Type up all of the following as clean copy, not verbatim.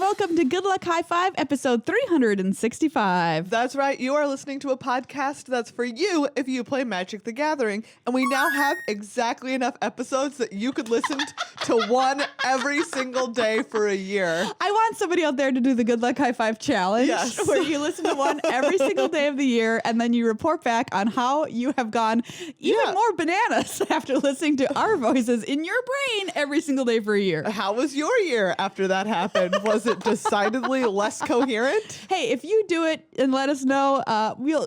welcome to Good Luck High Five, episode 365. That's right. You are listening to a podcast that's for you if you play Magic the Gathering. And we now have exactly enough episodes that you could listen to one every single day for a year. I want somebody out there to do the Good Luck High Five challenge, Yes. where you listen to one every single day of the year, and then you report back on how you have gone even more bananas after listening to our voices in your brain every single day for a year. How was your year after that happened? Was it decidedly less coherent? Hey, if you do it and let us know,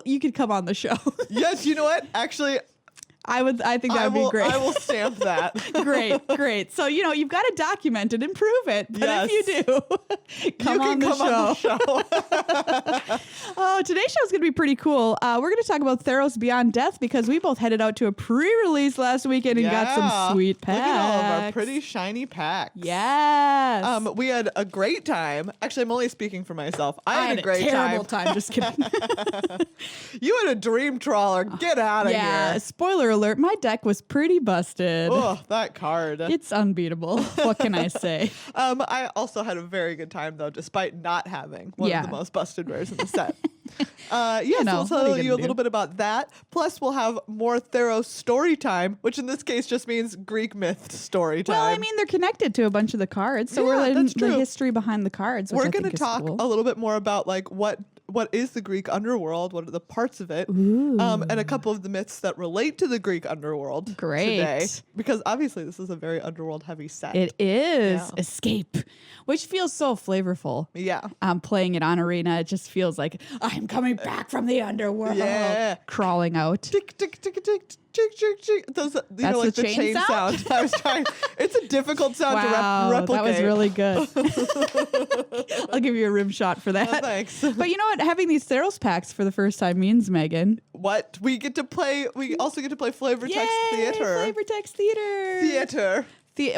you could come on the show. Yes, you know what? Actually, I think that would be great. I will stamp that. Great. So, you've got to document it and prove it. But if you do, come on the show. Oh, today's show is going to be pretty cool. We're going to talk about Theros Beyond Death because we both headed out to a pre-release last weekend and got some sweet packs. Look at all of our pretty shiny packs. Yes. We had a great time. Actually, I'm only speaking for myself. I had a great terrible time. Just kidding. You had a dream trawler. Get out of Yeah. here. Spoiler alert, my deck was pretty busted. Oh, that card. It's unbeatable. What can I say? I also had a very good time, though, despite not having one of the most busted rares in the set. So we'll tell you a little bit about that. Plus, we'll have more Theros Storytime, which in this case just means Greek myth Storytime. Well, I mean, they're connected to a bunch of the cards, so we're learning the history behind the cards. We're going to talk a little bit more about what is the Greek underworld, what are the parts of it, and a couple of the myths that relate to the Greek underworld today. Because obviously this is a very underworld heavy set. It is. Yeah. Escape, which feels so flavorful. Yeah. Playing it on Arena, it just feels like I'm coming back from the underworld. Yeah. Crawling out. Tick, tick, tick, tick. Chick, chick, chick. Those, That's like the chain sound? I was trying. It's a difficult sound to replicate. That was really good. I'll give you a rim shot for that. Oh, thanks. But you know what? Having these Theros packs for the first time means, Megan. What? We also get to play Flavor Text Theater. Flavor Text Theater.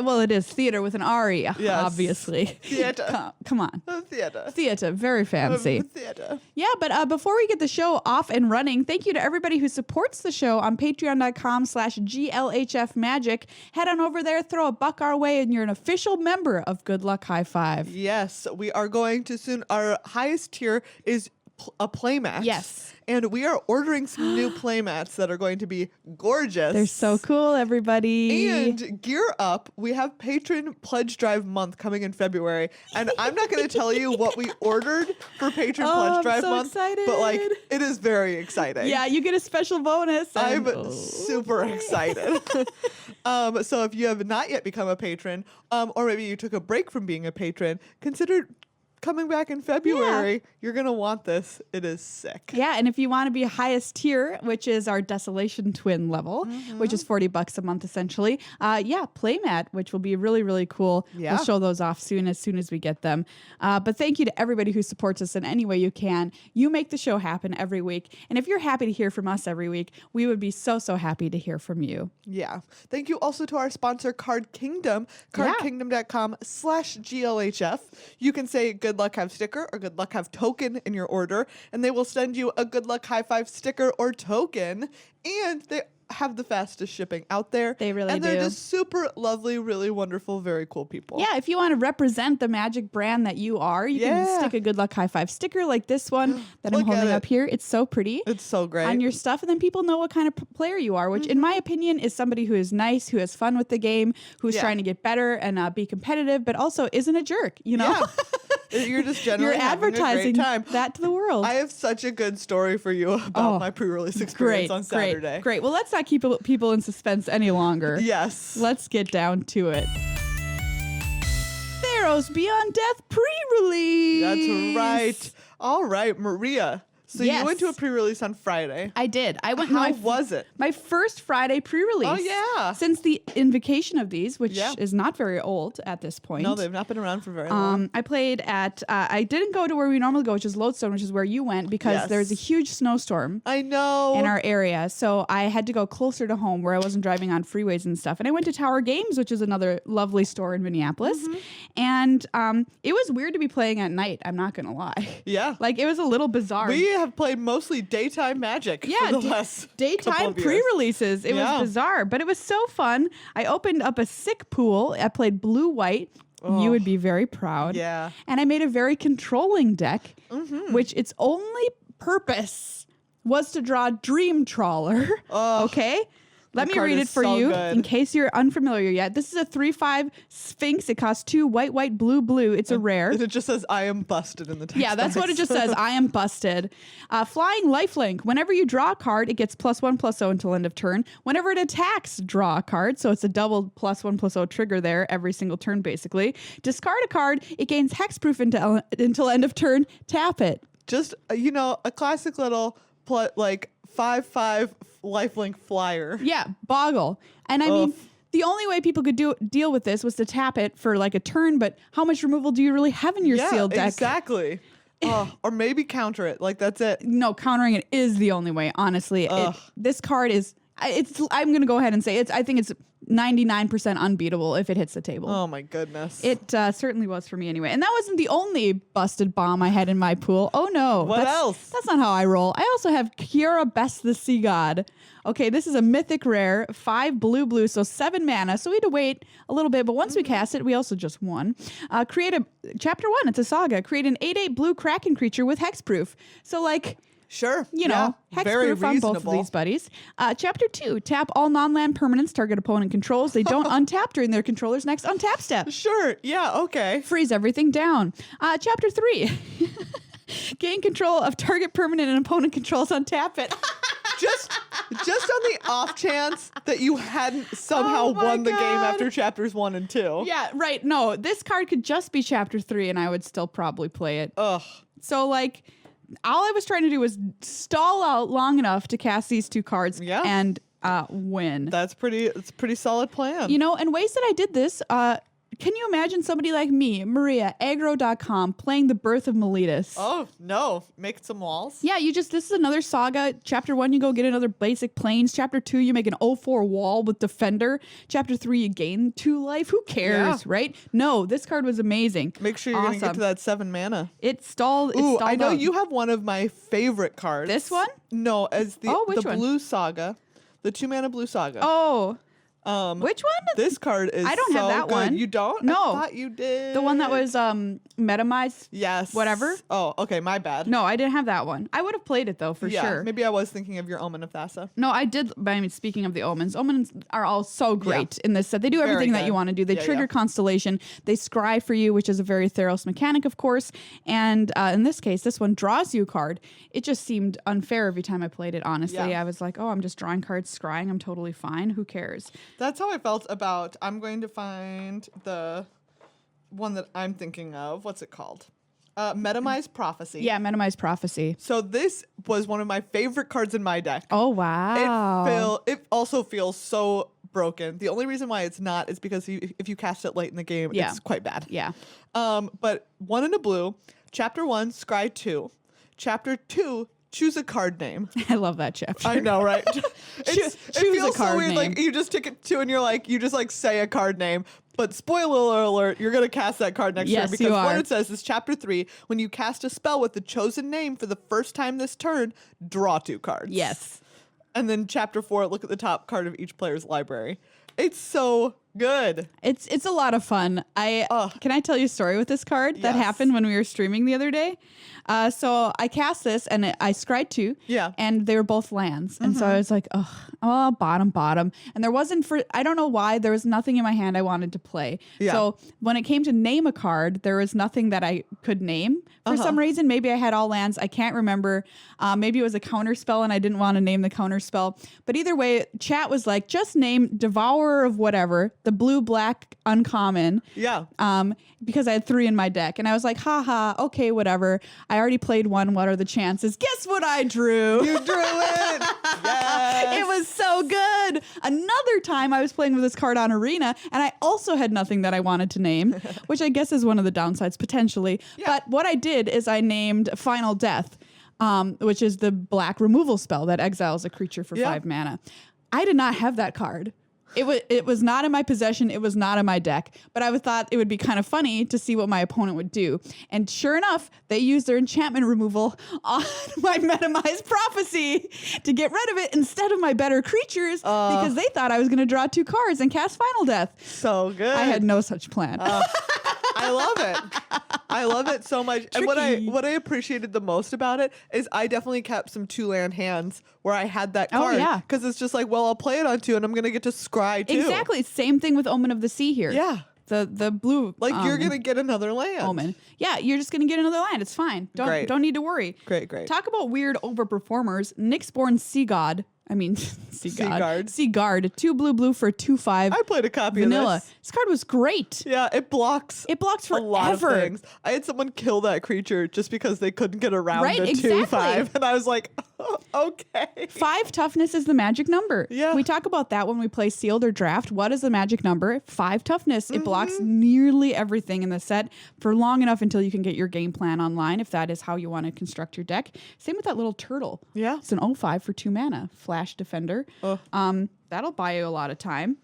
Well, it is theater with an R-E, obviously. Theater. Come on. Theater. Theater. Very fancy. Theater. Yeah, but before we get the show off and running, thank you to everybody who supports the show on patreon.com/GLHFmagic. Head on over there, throw $1 our way, and you're an official member of Good Luck High Five. Yes, we are going to soon. Our highest tier is a playmat. Yes. And we are ordering some new playmats that are going to be gorgeous. They're so cool, everybody. And gear up. We have Patron Pledge Drive month coming in February. And I'm not going to tell you what we ordered for Patron Pledge Drive month. Excited. But it is very exciting. Yeah, you get a special bonus. I'm super excited. So if you have not yet become a patron, or maybe you took a break from being a patron, consider coming back in February. You're going to want this. It is sick. Yeah, and if you want to be highest tier, which is our Desolation Twin level, which is $40 a month essentially, playmat, which will be really, really cool. Yeah. We'll show those off as soon as we get them. But thank you to everybody who supports us in any way you can. You make the show happen every week. And if you're happy to hear from us every week, we would be so, so happy to hear from you. Yeah. Thank you also to our sponsor, Card Kingdom, cardkingdom.com/GLHF. You can say Good Luck Have sticker or Good Luck Have token in your order, and they will send you a Good Luck High Five sticker or token, and they have the fastest shipping out there. They really do. And they're just super lovely, really wonderful, very cool people. Yeah, if you want to represent the Magic brand that you are, you can stick a Good Luck High Five sticker like this one that I'm holding up here. It's so pretty. It's so great. On your stuff, and then people know what kind of player you are, which in my opinion is somebody who is nice, who has fun with the game, who's trying to get better and be competitive, but also isn't a jerk, Yeah. You're just generally advertising that to the world. I have such a good story for you about my pre-release experience on Saturday. Great. Well, let's not keep people in suspense any longer. Yes. Let's get down to it. Theros Beyond Death pre-release. That's right. All right, Maria. So you went to a pre-release on Friday. I did. I went. How was it? My first Friday pre-release. Oh yeah. Since the invocation of these, which is not very old at this point. No, they've not been around for very long. I played at. I didn't go to where we normally go, which is Lodestone, which is where you went, because there's a huge snowstorm. I know. In our area, so I had to go closer to home where I wasn't driving on freeways and stuff. And I went to Tower Games, which is another lovely store in Minneapolis. And it was weird to be playing at night. I'm not gonna lie. Yeah. It was a little bizarre. We have played mostly daytime Magic for the last daytime pre-releases. It was bizarre, but it was so fun. I opened up a sick pool. I played blue-white. You would be very proud. Yeah. And I made a very controlling deck, which its only purpose was to draw Dream Trawler. Okay? Let me read it for you in case you're unfamiliar yet. This is a 3/5 Sphinx. It costs 2 white, white, blue, blue. It's a rare. And it just says, I am busted in the text. Yeah, that's what it just says. I am busted. Flying Lifelink. Whenever you draw a card, it gets +1/+0 until end of turn. Whenever it attacks, draw a card. So it's a double +1/+0 trigger there every single turn, basically. Discard a card. It gains hexproof until end of turn. Tap it. Just, a classic little 5/5 lifelink flyer. Yeah, boggle. And I mean, the only way people could deal with this was to tap it for like a turn, but how much removal do you really have in your sealed deck? Exactly. Or maybe counter it. Like, that's it. No, countering it is the only way, honestly. This card is, I'm going to go ahead and say I think it's 99% unbeatable if it hits the table. Oh my goodness. It certainly was for me anyway. And that wasn't the only busted bomb I had in my pool. Oh no. What else? That's not how I roll. I also have Kiora Best the Sea God. Okay, this is a mythic rare, 5 blue blue, so 7 mana. So we had to wait a little bit, but once we cast it, we also just won. Create a chapter 1, it's a saga. Create an 8/8 blue Kraken creature with hexproof. So like, sure. Hexproof on both of these buddies. Chapter 2, tap all non-land permanents target opponent controls. They don't untap during their controller's next untap step. Sure. Yeah. Okay. Freeze everything down. Chapter 3, gain control of target permanent and opponent controls. Untap it. Just on the off chance that you hadn't somehow won the game after chapters 1 and 2. Yeah. Right. No, this card could just be chapter 3, and I would still probably play it. Ugh. So like, all I was trying to do was stall out long enough to cast these 2 cards and win. It's a pretty solid plan. And ways that I did this, can you imagine somebody like me, Maria, aggro.com, playing the Birth of Meletus? Oh, no. Make some walls? Yeah, this is another saga. Chapter 1, you go get another basic planes. Chapter 2, you make an 0/4 wall with Defender. Chapter 3, you gain 2 life. Who cares, right? No, this card was amazing. Make sure you're going to get to that 7 mana. It stalled. I know you have one of my favorite cards. This one? No, as the one? blue saga. The 2 mana blue saga. Oh. Which one? This card is I don't have that good. one. You don't? No. I thought you did. The one that was metamized? Yes. Whatever? Oh, okay. My bad. No, I didn't have that one. I would have played it, though, for sure. Maybe I was thinking of your Omen of Thassa. No, I did. But I mean, speaking of the omens are all so great in this set. They do everything that you want to do. They trigger Constellation. They scry for you, which is a very Theros mechanic, of course. And in this case, this one draws you a card. It just seemed unfair every time I played it, honestly. Yeah. I was like, I'm just drawing cards, scrying. I'm totally fine. Who cares? That's how I felt about, I'm going to find the one that I'm thinking of. What's it called? Metamized Prophecy. Yeah, Metamized Prophecy. So this was one of my favorite cards in my deck. Oh, wow. It also feels so broken. The only reason why it's not is because if you cast it late in the game, it's quite bad. Yeah. But 1 in a blue. Chapter 1, scry 2. Chapter 2, choose a card name. I love that chapter. I know, right? It feels a card so weird. name. Like you just take it 2 and you just say a card name. But spoiler alert, you're going to cast that card next turn because what it says is chapter 3, when you cast a spell with the chosen name for the first time this turn, draw 2 cards. Yes. And then chapter 4, look at the top card of each player's library. It's so good. It's a lot of fun. Can I tell you a story with this card that happened when we were streaming the other day? So I cast this and I scryed 2. Yeah. And they were both lands. And so I was like, bottom. And there wasn't I don't know why, there was nothing in my hand I wanted to play. Yeah. So when it came to name a card, there was nothing that I could name for some reason. Maybe I had all lands. I can't remember. Maybe it was a counter spell and I didn't want to name the counter spell. But either way, chat was like, just name Devourer of whatever, the blue-black uncommon. Yeah. Because I had 3 in my deck. And I was like, haha, okay, whatever. I already played 1. What are the chances? Guess what I drew? You drew it. Yes. It was so good. Another time I was playing with this card on Arena and I also had nothing that I wanted to name, which I guess is one of the downsides potentially. Yeah. But what I did is I named Final Death, which is the black removal spell that exiles a creature for 5 mana. I did not have that card. It was not in my possession. It was not in my deck. But I thought it would be kind of funny to see what my opponent would do. And sure enough, they used their enchantment removal on my Metamized Prophecy to get rid of it instead of my better creatures because they thought I was going to draw 2 cards and cast Final Death. So good. I had no such plan. I love it. I love it so much. Tricky. And what I appreciated the most about it is I definitely kept some 2-land hands where I had that card. Oh, yeah. Because it's just like, well, I'll play it on 2 and I'm going to get to scry too. Exactly. Same thing with Omen of the Sea here. Yeah. The blue. Like you're going to get another land. Omen. Yeah, you're just going to get another land. It's fine. Don't need to worry. Great. Talk about weird overperformers. Nyxborn Sea God. I mean, Sea Guard. 2 blue for 2/5. I played a copy vanilla. of this. This card was great. Yeah, it blocks. It blocks forever. A lot of things. I had someone kill that creature just because they couldn't get around Right, a exactly. 2/5, and I was like, oh, okay. 5 toughness is the magic number. Yeah. We talk about that when we play sealed or draft. What is the magic number? 5 toughness. It blocks nearly everything in the set for long enough until you can get your game plan online, if that is how you want to construct your deck. Same with that little turtle. Yeah. It's an 0/5 for 2 mana. Flash Defender. That'll buy you a lot of time.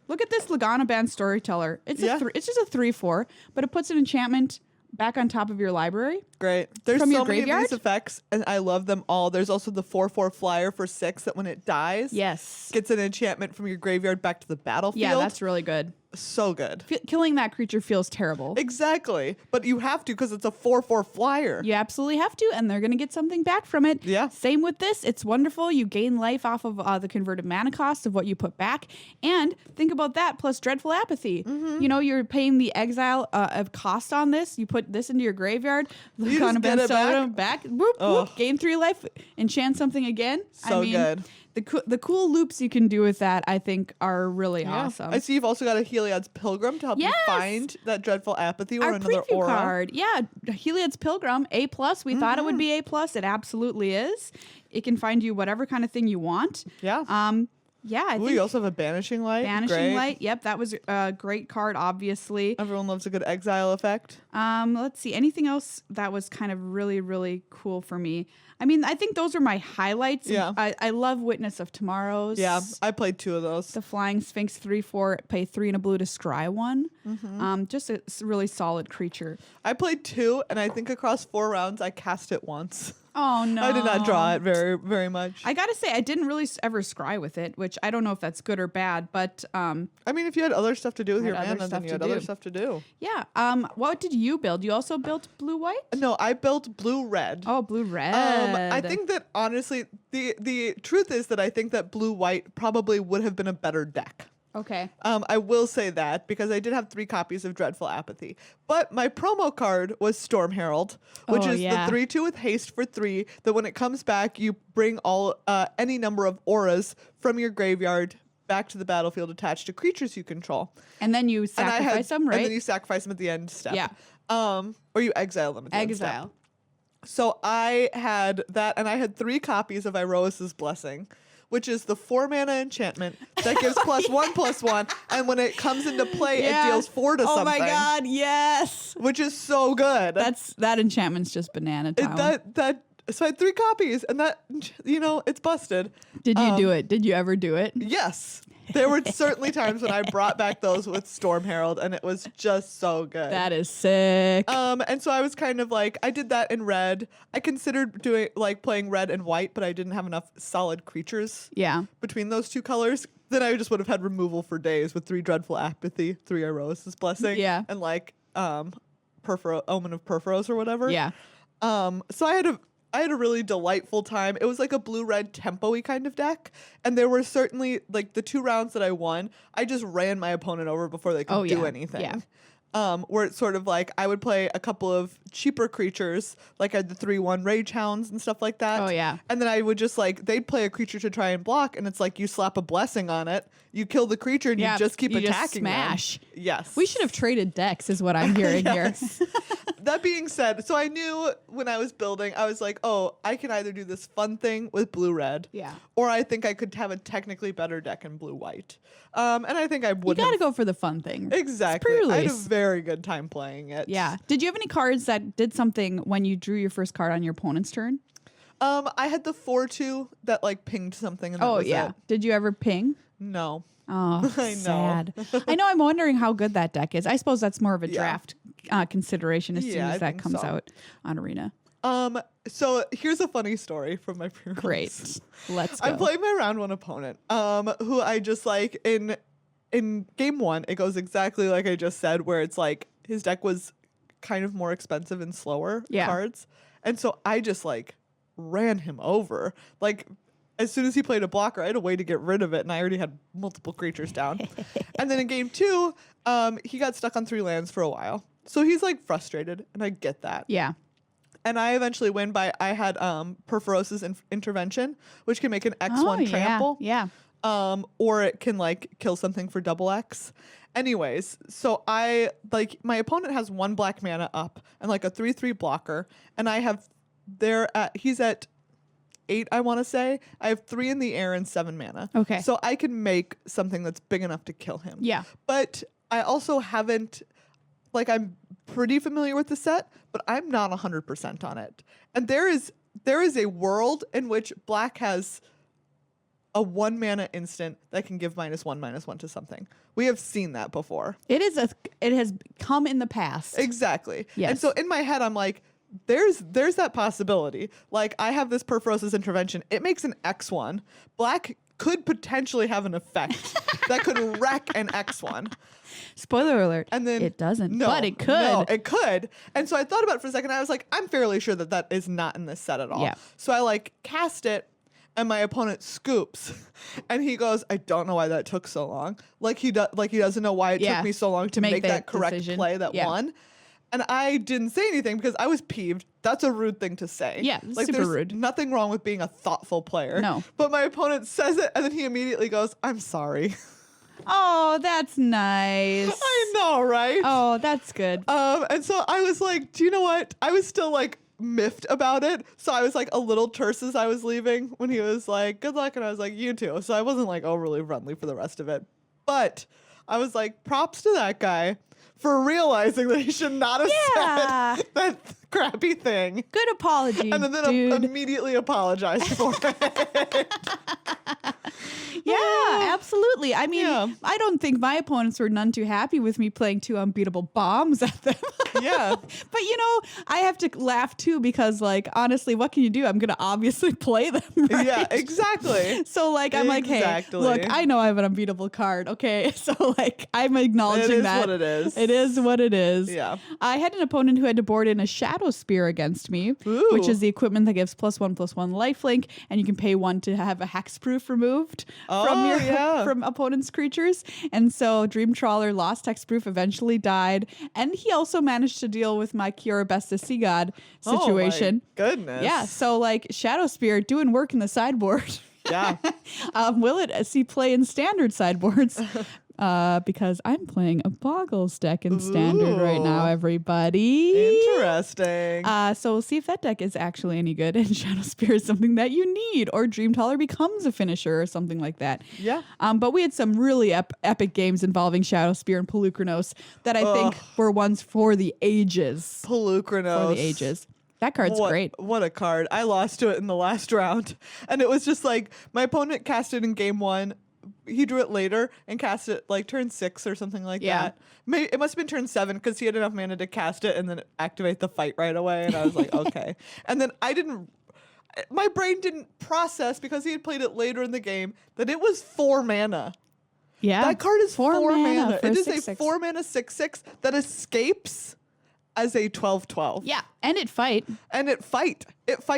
Look at this Lagana Band Storyteller. It's just a 3/4, but it puts an enchantment back on top of your library. Great. There's From your so many of graveyard? these effects, and I love them all. There's also the 4/4 flyer for 6 that when it dies, Yes. gets an enchantment from your graveyard back to the battlefield. Yeah, that's really good. so good. Killing that creature feels terrible. Exactly. But you have to because it's a 4/4 flyer. You absolutely have to, and they're going to get something back from it. Yeah. Same with this. It's wonderful. You gain life off of the converted mana cost of what you put back. And think about that plus Dreadful Apathy. You know, you're paying the exile of cost on this. You put this into your graveyard. You just get it back. Whoop, whoop, gain 3 life. Enchant something again. So good. The cool loops you can do with that, I think, are really awesome. I see you've also got a Heliod's Pilgrim to help you find that Dreadful Apathy or Our another preview aura. card. Yeah, Heliod's Pilgrim, A+. We thought it would be A+. It absolutely is. It can find you whatever kind of thing you want. Yeah. I think you also have a Banishing Light. Banishing Light. Yep, that was a great card, obviously. Everyone loves a good exile effect. Let's see. Anything else that was kind of really, really cool for me? I mean, I think those are my highlights. Yeah. I love Witness of Tomorrow's. Yeah, I played 2 of those. The Flying Sphinx 3/4, pay 3 and a blue to scry 1. Just a really solid creature. I played 2, and I think across 4 rounds I cast it once. Oh no! I did not draw it very, very much. I gotta say, I didn't really ever scry with it, which I don't know if that's good or bad, but I mean, if you had other stuff to do with your other mana, then stuff you to had do. other stuff to do. yeah. What did you build? You also built blue-white? No, I built blue-red. Oh, blue-red. I think that honestly, the truth is that I think that blue-white probably would have been a better deck. Okay. I will say that because I did have 3 copies of Dreadful Apathy. But my promo card was Storm Herald, which is the 3/2 with haste for 3, that when it comes back, you bring all any number of auras from your graveyard back to the battlefield attached to creatures you control. And then you sacrifice them, right? And then you sacrifice them at the end step. Yeah. Or you exile them at the end step. Exile. So I had that, and I had 3 copies of Iroas's Blessing, which is the 4 mana enchantment that gives +1/+1, and when it comes into play, it deals 4 to something. Oh my god, yes! Which is so good. That enchantment's just banana town. So I had 3 copies, and that, it's busted. Did you do it? Did you ever do it? Yes. There were certainly times when I brought back those with Storm Herald, and it was just so good. That is sick. And so I was kind of like, I did that in red. I considered playing red and white, but I didn't have enough solid creatures between those 2 colors. Then I just would have had removal for days with 3 Dreadful Apathy, 3 Iroas's Blessing, and Omen of Perforos or whatever. Yeah. So I had a really delightful time. It was like a blue-red tempo-y kind of deck. And there were certainly, like, the 2 rounds that I won, I just ran my opponent over before they could do anything. Yeah. Where it's sort of like I would play a couple of cheaper creatures, like I had the 3/1 Rage Hounds and stuff like that. Oh, yeah. And then I would just they'd play a creature to try and block, and it's like you slap a blessing on it, you kill the creature, and you just keep attacking smash. them. Yes. We should have traded decks, is what I'm hearing here. That being said, so I knew when I was building, I was like, oh, I can either do this fun thing with blue-red, or I think I could have a technically better deck in blue-white. And I think I would. You gotta go for the fun thing. Exactly. I had a very good time playing it. Yeah. Did you have any cards that did something when you drew your first card on your opponent's turn? I had the 4/2 that pinged something. And that was it. Did you ever ping? No. Oh, I sad. I know. I'm wondering how good that deck is. I suppose that's more of a draft consideration as soon as that comes out on Arena. So here's a funny story from my previous. Great. Let's go. I'm playing my round 1 opponent, who I just in game 1, it goes exactly like I just said, where it's like his deck was kind of more expensive and slower Yeah. cards. And so I just like ran him over. Like as soon as he played a blocker, I had a way to get rid of it, and I already had multiple creatures down. And then in game 2, he got stuck on 3 lands for a while. So he's like frustrated, and I get that. Yeah. And I eventually win by, I had Perforos's intervention, which can make an X1 trample. Yeah. Or it can like kill something for double X. Anyways, so I like my opponent has 1 black mana up and like a 3/3 blocker, and I have he's at 8, I want to say. I have 3 in the air and 7 mana. Okay. So I can make something that's big enough to kill him. Yeah. But I also haven't, like, I'm pretty familiar with the set, but I'm not 100% on it. And there is a world in which black has a 1 mana instant that can give -1/-1 to something. We have seen that before. It has come in the past. Exactly. Yes. And so in my head, I'm like, there's that possibility. Like, I have this Perforos's intervention. It makes an X1. Black could potentially have an effect that could wreck an X1. Spoiler alert. And then it doesn't, no, but it could. No, it could. And so I thought about it for a second. I was like, I'm fairly sure that is not in this set at all. Yeah. So I like cast it, and my opponent scoops, and he goes, I don't know why that took so long. Like he doesn't know why it took me so long to make that correct decision. play that won. And I didn't say anything because I was peeved. That's a rude thing to say. Yeah, like super there's rude. nothing wrong with being a thoughtful player. No. But my opponent says it, and then he immediately goes, I'm sorry. Oh, that's nice. I know, right? Oh, that's good. And so I was like, do you know what? I was still like miffed about it. So I was like a little terse as I was leaving when he was like, good luck. And I was like, you too. So I wasn't like overly friendly for the rest of it. But I was like, props to that guy for realizing that he should not have said that crappy thing. Good apology, And then dude. immediately apologized for it. Yeah, absolutely. I mean, Yeah. I don't think my opponents were none too happy with me playing 2 unbeatable bombs at them. Yeah. But, you know, I have to laugh too because, like, honestly, what can you do? I'm going to obviously play them, right? Yeah, exactly. So, like, I'm like, hey, look, I know I have an unbeatable card, okay? So, like, I'm acknowledging that. It is what it is. It is what it is. Yeah. I had an opponent who had to board in a Shadow Spear against me, which is the equipment that gives +1/+1 lifelink, and you can pay 1 to have a hexproof removed from opponent's creatures. And so Dream Trawler lost hexproof, eventually died, and he also managed to deal with my Kiora Besta Sea God situation. Oh my goodness. Yeah, so like Shadow Spear doing work in the sideboard. Yeah. Will it see play in standard sideboards? Because I'm playing a Boggles deck in standard right now, everybody. Interesting. So we'll see if that deck is actually any good, and Shadow Spear is something that you need, or Dream Taller becomes a finisher or something like that. Yeah. But we had some really epic games involving Shadow Spear and Polukranos that I think were ones for the ages. Polukranos. For the ages. That card's great. What a card. I lost to it in the last round. And it was just like, my opponent cast it in game 1. He drew it later and cast it like turn 6 or something like that. Maybe it must have been turn 7 because he had enough mana to cast it and then activate the fight right away. And I was like, okay. And then my brain didn't process, because he had played it later in the game, that it was 4 mana. Yeah. That card is 4 mana. For It is 6/6. a 4 mana 6/6 that escapes as a 12/12. Yeah. And it fight. And it fight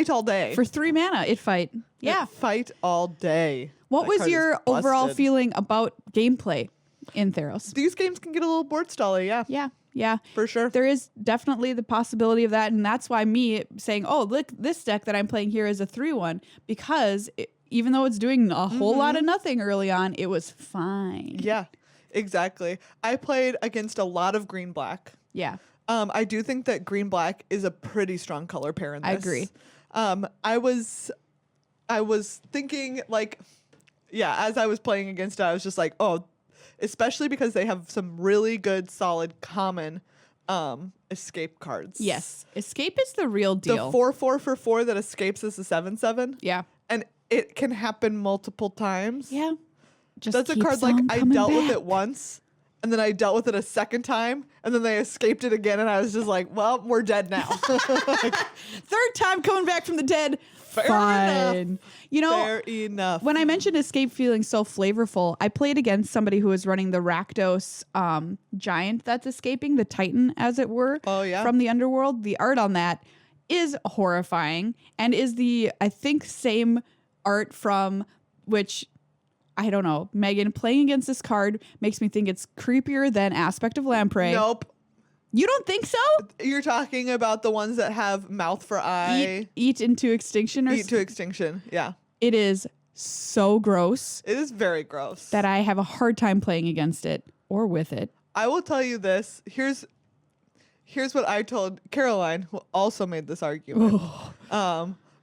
all day. For 3 mana, it fight. Yeah. It fight all day. What That was card your is overall busted. feeling about gameplay in Theros? These games can get a little board stally, yeah. Yeah. For sure. There is definitely the possibility of that. And that's why me saying, oh, look, this deck that I'm playing here is a 3/1, because even though it's doing a whole lot of nothing early on, it was fine. Yeah, exactly. I played against a lot of green-black. Yeah. I do think that green-black is a pretty strong color pair in this. I agree. I was thinking, like, yeah, as I was playing against it, I was just like, oh, especially because they have some really good, solid, common escape cards. Yes. Escape is the real deal. The 4/4 for 4 that escapes is a 7/7. Yeah. And it can happen multiple times. Yeah. Just That's a card like I dealt with it once, and then I dealt with it a second time, and then they escaped it again, and I was just like, well, we're dead now. Third time coming back from the dead. fun. You know, fair enough. When I mentioned Escape feeling so flavorful, I played against somebody who was running the Rakdos giant that's escaping, the Titan, as it were, from the underworld. The art on that is horrifying and is the, I think, same art from which, I don't know, Meghan, playing against this card makes me think it's creepier than Aspect of Lamprey. Nope. You don't think so? You're talking about the ones that have mouth for eye. Eat into extinction? Eat to extinction, yeah. It is so gross. It is very gross. That I have a hard time playing against it or with it. I will tell you this. Here's what I told Caroline, who also made this argument.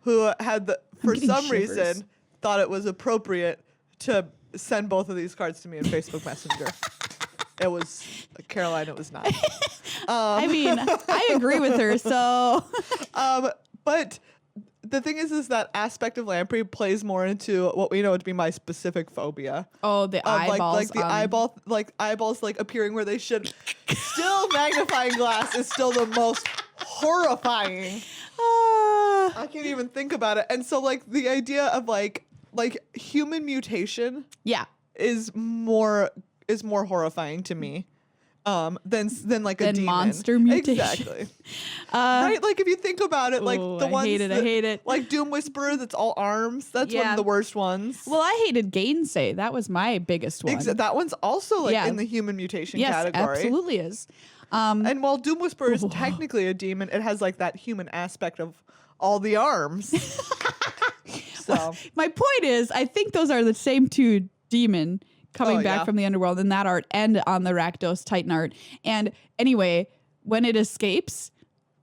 Who had for some reason thought it was appropriate to send both of these cards to me in Facebook Messenger. It was Caroline. It was not. I mean, I agree with her. So, but the thing is that Aspect of Lamprey plays more into what we know to be my specific phobia. Oh, the eyeballs, like the eyeballs, like appearing where they should. Still, magnifying glass is still the most horrifying. I can't even think about it. And so, like, the idea of like human mutation, is more horrifying to me than like a demon. Monster mutation. Exactly. Right? Like if you think about it, like the ones I hate it. Like Doom Whisperer that's all arms. That's one of the worst ones. Well, I hated Gainsay. That was my biggest one. That one's also like in the human mutation category. Yes, absolutely is. And while Doom Whisperer is technically a demon, it has like that human aspect of all the arms. So my point is, I think those are the same two demon coming back from the underworld in that art and on the Rakdos Titan art. And anyway, when it escapes,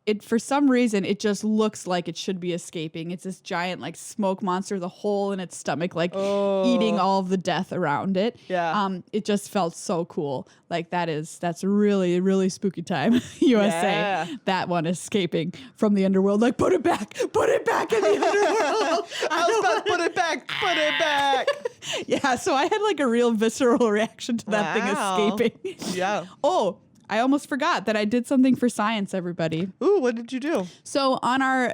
it for some reason it just looks like it should be escaping. It's this giant like smoke monster, the hole in its stomach, like eating all of the death around it. Yeah. It just felt so cool. Like that's really, really spooky time. USA. Yeah. That one escaping from the underworld. Like put it back in the underworld. I was about to put it back. Yeah, so I had like a real visceral reaction to that thing escaping. Yeah. Oh, I almost forgot that I did something for science, everybody. Ooh, what did you do? So on our,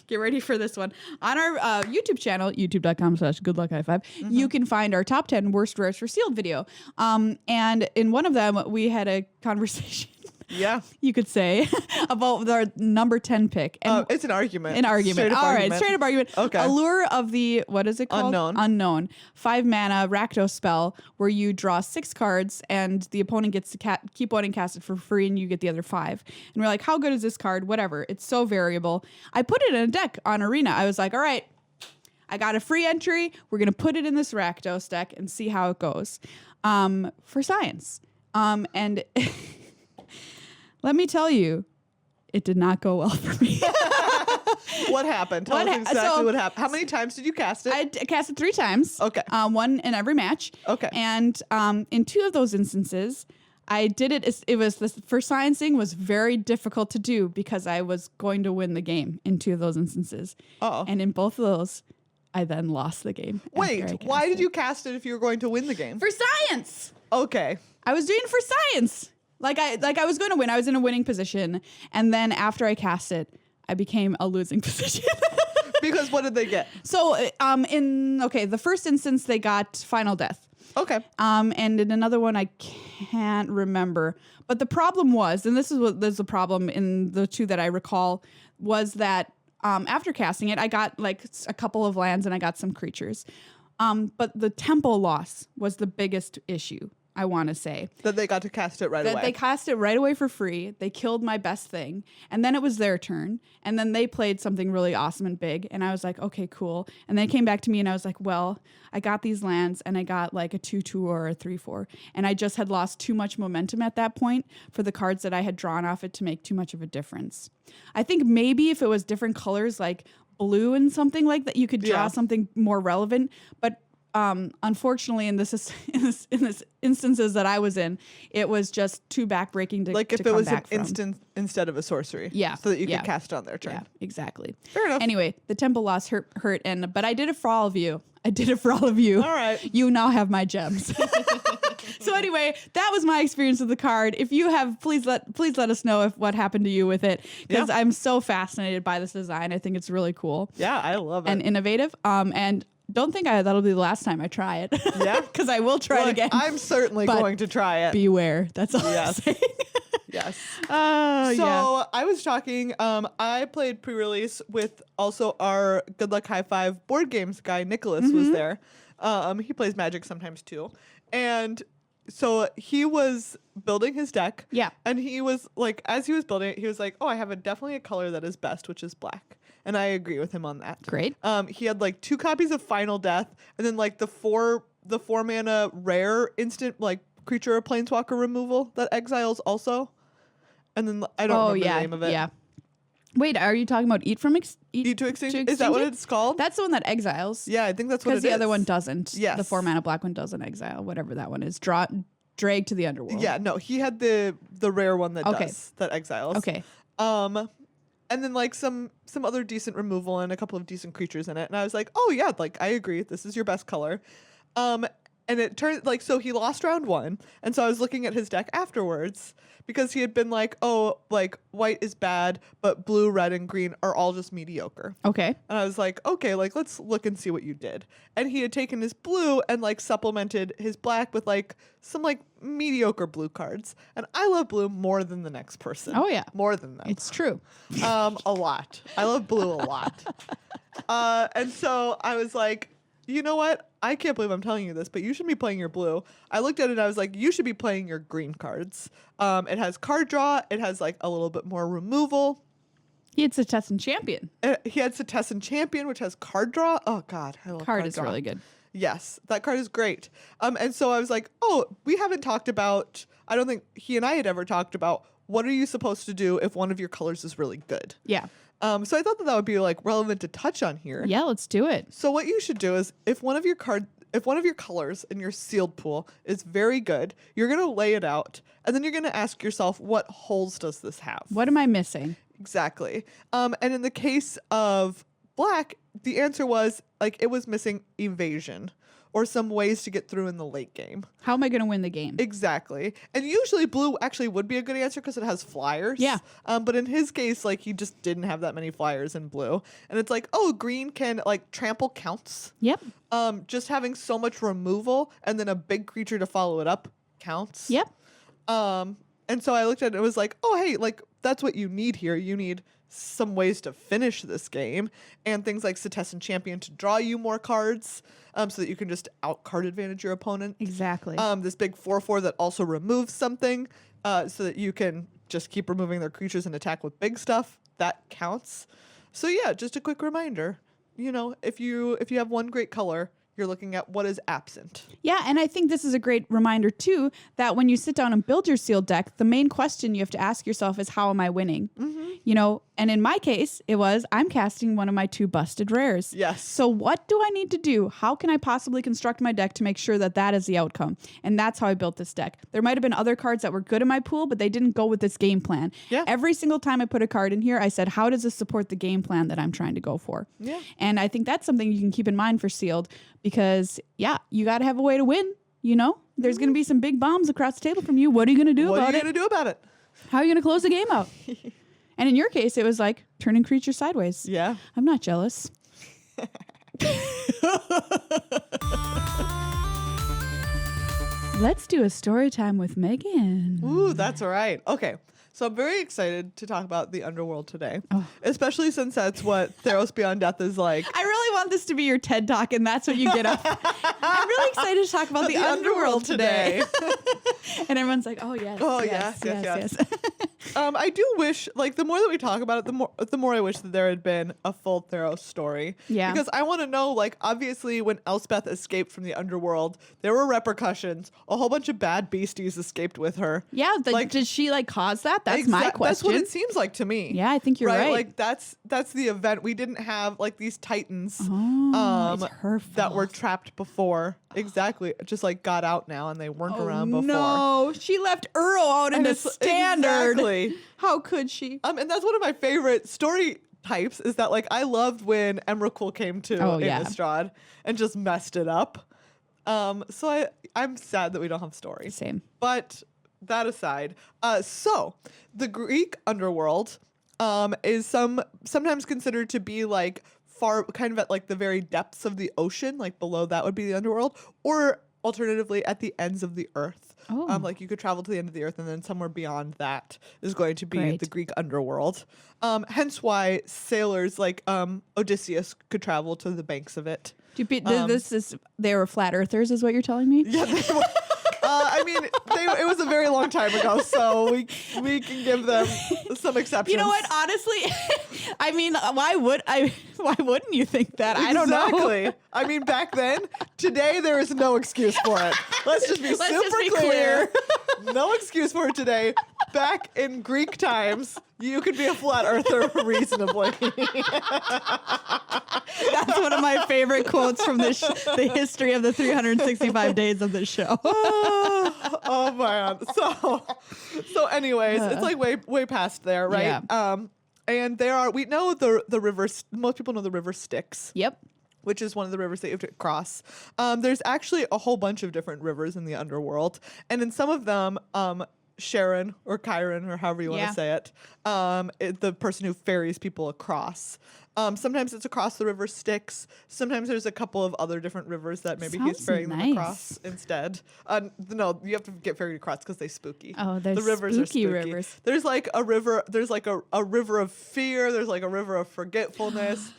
get ready for this one. On our YouTube channel, youtube.com/goodluckhighfive, you can find our top 10 worst rares for sealed video. And in one of them, we had a conversation. Yeah. You could say about our number 10 pick. And it's an argument. An argument. All right, straight up argument. Okay. Allure of the, what is it called? Unknown. 5 mana Rakdos spell where you draw 6 cards and the opponent gets to keep one and cast it for free and you get the other 5. And we're like, how good is this card? Whatever. It's so variable. I put it in a deck on Arena. I was like, all right, I got a free entry. We're going to put it in this Rakdos deck and see how it goes for science. And let me tell you, it did not go well for me. What happened? Tell us exactly what happened. How many times did you cast it? I cast it 3 times. Okay. One in every match. Okay. And in 2 of those instances, I did it. It was for sciencing was very difficult to do because I was going to win the game in 2 of those instances. Uh-oh. And in both of those, I then lost the game. Wait, why did you cast it if you were going to win the game? For science. Okay. I was doing it for science. Like I was going to win. I was in a winning position. And then after I cast it, I became a losing position. Because what did they get? So the first instance, they got Final Death. Okay. And in another one, I can't remember. But the problem was, and this is what there's a problem in the 2 that I recall, was that after casting it, I got like a couple of lands and I got some creatures. But the tempo loss was the biggest issue. I want to say. That they got to cast it right away. They cast it right away for free. They killed my best thing. And then it was their turn. And then they played something really awesome and big. And I was like, okay, cool. And they came back to me and I was like, well, I got these lands and I got like a 2/2 or a 3/4. And I just had lost too much momentum at that point for the cards that I had drawn off it to make too much of a difference. I think maybe if it was different colors like blue and something like that, you could draw something more relevant. But unfortunately, in this instances that I was in, it was just too backbreaking to like if to it come was back an from. instant instead of a sorcery. Yeah, so that you could cast on their turn. Yeah, exactly. Fair enough. Anyway, the tempo loss hurt, but I did it for all of you. I did it for all of you. All right. You now have my gems. So anyway, that was my experience with the card. If you have, please let us know what happened to you with it, because I'm so fascinated by this design. I think it's really cool. Yeah, I love it. And innovative. And don't think that'll be the last time I try it. Yeah. Because I will try it again. I'm certainly going to try it. Beware. That's all I'm saying. Yes. I was talking, I played pre-release with also our Good Luck High Five board games guy, Nicholas, was there. He plays Magic sometimes too. And so he was building his deck. Yeah. And he was like, as he was building it, he was like, oh, I have definitely a color that is best, which is black. And I agree with him on that. Great. He had like 2 copies of Final Death, and then like the 4 mana rare instant like creature or planeswalker removal that exiles also. And then I don't remember the name of it. Yeah. Wait, are you talking about Eat to Extinction? Is that what it's called? That's the one that exiles. Yeah, I think that's what it is. Because the other one doesn't. Yes. The 4 mana black one doesn't exile, whatever that one is. Drag to the underworld. Yeah, no, he had the rare one that does, that exiles. Okay. And then like some other decent removal and a couple of decent creatures in it. And I was like, oh yeah, like I agree. This is your best color. And it turned like, so he lost round 1. And so I was looking at his deck afterwards because he had been like, oh, like white is bad, but blue, red, and green are all just mediocre. Okay. And I was like, okay, like let's look and see what you did. And he had taken his blue and like supplemented his black with like some like mediocre blue cards. And I love blue more than the next person. Oh yeah. More than them. It's true. A lot. I love blue a lot. And so I was like, you know what? I can't believe I'm telling you this, but you should be playing your blue. I looked at it and I was like, you should be playing your green cards. It has card draw. It has like a little bit more removal. He had Setessan Champion. He had Setessan Champion, which has card draw. Oh God, I love card is draw. Really good. Yes, that card is great. And so I was like, oh, we haven't talked about, I don't think he and I had ever talked about what are you supposed to do if one of your colors is really good. Yeah. So I thought that would be like relevant to touch on here. Yeah, let's do it. So what you should do is if one of your colors in your sealed pool is very good, you're going to lay it out and then you're going to ask yourself, what holes does this have? What am I missing? Exactly. And in the case of black, the answer was like it was missing evasion or some ways to get through in the late game. How am I going to win the game? Exactly. And usually blue actually would be a good answer because it has flyers. Yeah. But in his case, like he just didn't have that many flyers in blue. And it's like, oh, green can like trample counts. Yep. Just having so much removal and then a big creature to follow it up counts. Yep. And so I looked at it and it was like, oh, hey, like that's what you need here. You need some ways to finish this game and things like Setessan Champion to draw you more cards so that you can just out-card advantage your opponent. Exactly. This big 4/4 that also removes something so that you can just keep removing their creatures and attack with big stuff. That counts. So yeah, just a quick reminder, you know, if you have one great color, you're looking at what is absent. Yeah, and I think this is a great reminder, too, that when you sit down and build your sealed deck, the main question you have to ask yourself is, how am I winning? Mm-hmm. You know, and in my case, it was, I'm casting one of my 2 busted rares. Yes. So what do I need to do? How can I possibly construct my deck to make sure that that is the outcome? And that's how I built this deck. There might have been other cards that were good in my pool, but they didn't go with this game plan. Yeah. Every single time I put a card in here, I said, how does this support the game plan that I'm trying to go for? Yeah. And I think that's something you can keep in mind for sealed because, yeah, you got to have a way to win. You know, there's going to be some big bombs across the table from you. What are you going to do about it? What are you going to do about it? How are you going to close the game out? And in your case, it was like turning creatures sideways. Yeah. I'm not jealous. Let's do a story time with Meghan. Ooh, that's right. Okay. So I'm very excited to talk about the underworld today, especially since that's what Theros Beyond Death is like. I really want this to be your TED Talk, and that's what you get up. I'm really excited to talk about the underworld today. And everyone's like, oh, yes. Oh, yes. I do wish, like, the more that we talk about it, the more I wish that there had been a full Theros story. Yeah. Because I want to know, like, obviously when Elspeth escaped from the underworld, there were repercussions. A whole bunch of bad beasties escaped with her. Yeah. Did she, like, cause that? That's my question. That's what it seems like to me. Yeah, I think you're right. Like, that's the event. We didn't have, like, these titans it's her fault. that were trapped before. Exactly. Just, like, got out now and they weren't around before. No, she left Earl out in the standard. Exactly. How could she? And that's one of my favorite story types is that, like, I loved when Emrakul came to Innistrad and just messed it up. So I'm sad that we don't have story. Same. But that aside, so the Greek underworld is sometimes considered to be like far kind of at like the very depths of the ocean, like below that would be the underworld, or alternatively at the ends of the earth. Like you could travel to the end of the earth, and then somewhere beyond that is going to be the Greek underworld. Hence why sailors like Odysseus could travel to the banks of it. They were flat earthers, is what you're telling me? Yeah, they were. I mean, it was a very long time ago, so we can give them some exceptions. You know what? Honestly, I mean, why wouldn't you think that? I don't know. Exactly. I mean, back then, today there is no excuse for it. Let's just be clear. No excuse for it today. Back in Greek times, you could be a flat earther reasonably. That's one of my favorite quotes from the history of the 365 days of the show. Oh man. So anyways, it's like way past there, right? Yeah. And we know the rivers, most people know the river Styx. Yep. Which is one of the rivers that you have to cross. There's actually a whole bunch of different rivers in the underworld. And in some of them, Sharon or Chiron or however you want to say it, the person who ferries people across. Sometimes it's across the river Styx. Sometimes there's a couple of other different rivers that maybe he's ferrying them across instead. No, you have to get ferried across because they're spooky. Oh, the rivers are spooky. Rivers. There's like a river. There's like a river of fear. There's like a river of forgetfulness.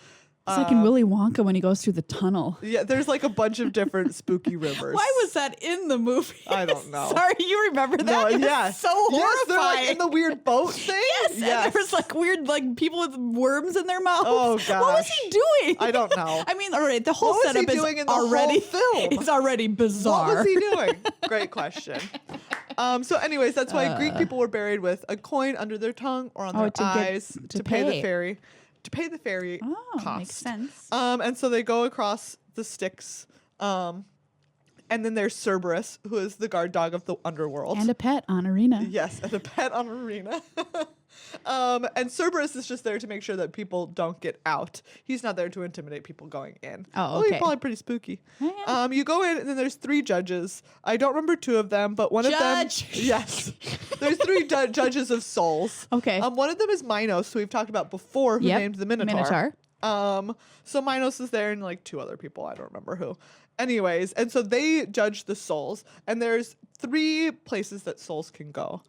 It's like in Willy Wonka when he goes through the tunnel. Yeah, there's like a bunch of different spooky rivers. Why was that in the movie? I don't know. Sorry, you remember that? No, yeah. So horrifying. Yes, they're like in the weird boat thing. Yes. And there was like weird like people with worms in their mouths. Oh gosh. What was he doing? I don't know. I mean, all right, the whole setup is already film. It's already bizarre. What was he doing? Great question. So anyways, that's why Greek people were buried with a coin under their tongue or on their eyes to pay the ferry. To pay the ferry cost. Makes sense. And so they go across the Styx. And then there's Cerberus, who is the guard dog of the underworld. And a pet on Arena. Yes, and a pet on Arena. And Cerberus is just there to make sure that people don't get out. He's not there to intimidate people going in. Oh, okay. He's probably pretty spooky. Yeah. You go in, and then there's 3 judges. I don't remember 2 of them, but one of them... Yes. There's 3 judges of souls. Okay. One of them is Minos, who we've talked about before, who named the Minotaur. So Minos is there, and like 2 other people. I don't remember who. Anyways, and so they judge the souls, and there's 3 places that souls can go.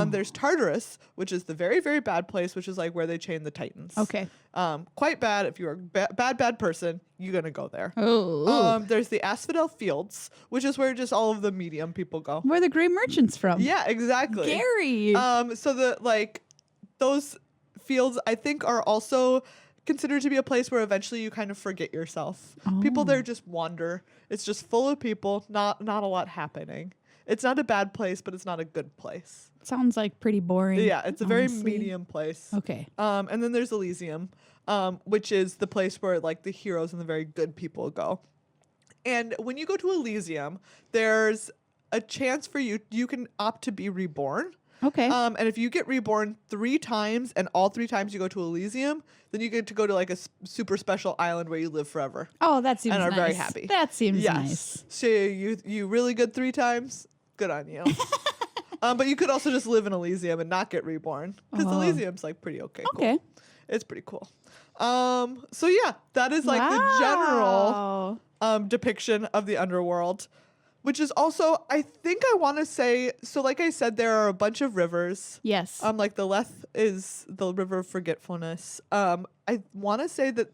There's Tartarus, which is the very, very bad place, which is like where they chain the Titans. Okay. Quite bad. If you're a bad person, you're going to go there. Oh. There's the Asphodel Fields, which is where just all of the medium people go. Where the Grey Merchant's from. Yeah, exactly. Gary. So those fields, I think, are also considered to be a place where eventually you kind of forget yourself. People there just wander. It's just full of people, not a lot happening. It's not a bad place, but it's not a good place. Sounds like pretty boring. Yeah, it's a very medium place. Okay. And then there's Elysium, which is the place where like the heroes and the very good people go. And when you go to Elysium, there's a chance for you can opt to be reborn. Okay. And if you get reborn 3 times and all 3 times you go to Elysium, then you get to go to like a super special island where you live forever. Oh, that seems nice. And are very happy. That seems nice. So you really good 3 times? Good on you. But you could also just live in Elysium and not get reborn because Elysium's like pretty okay. Okay. Cool. It's pretty cool. So yeah, that is like the general depiction of the underworld. Which is also, I think I want to say, so like I said, there are a bunch of rivers. Yes. Like the Leth is the river of forgetfulness. I want to say that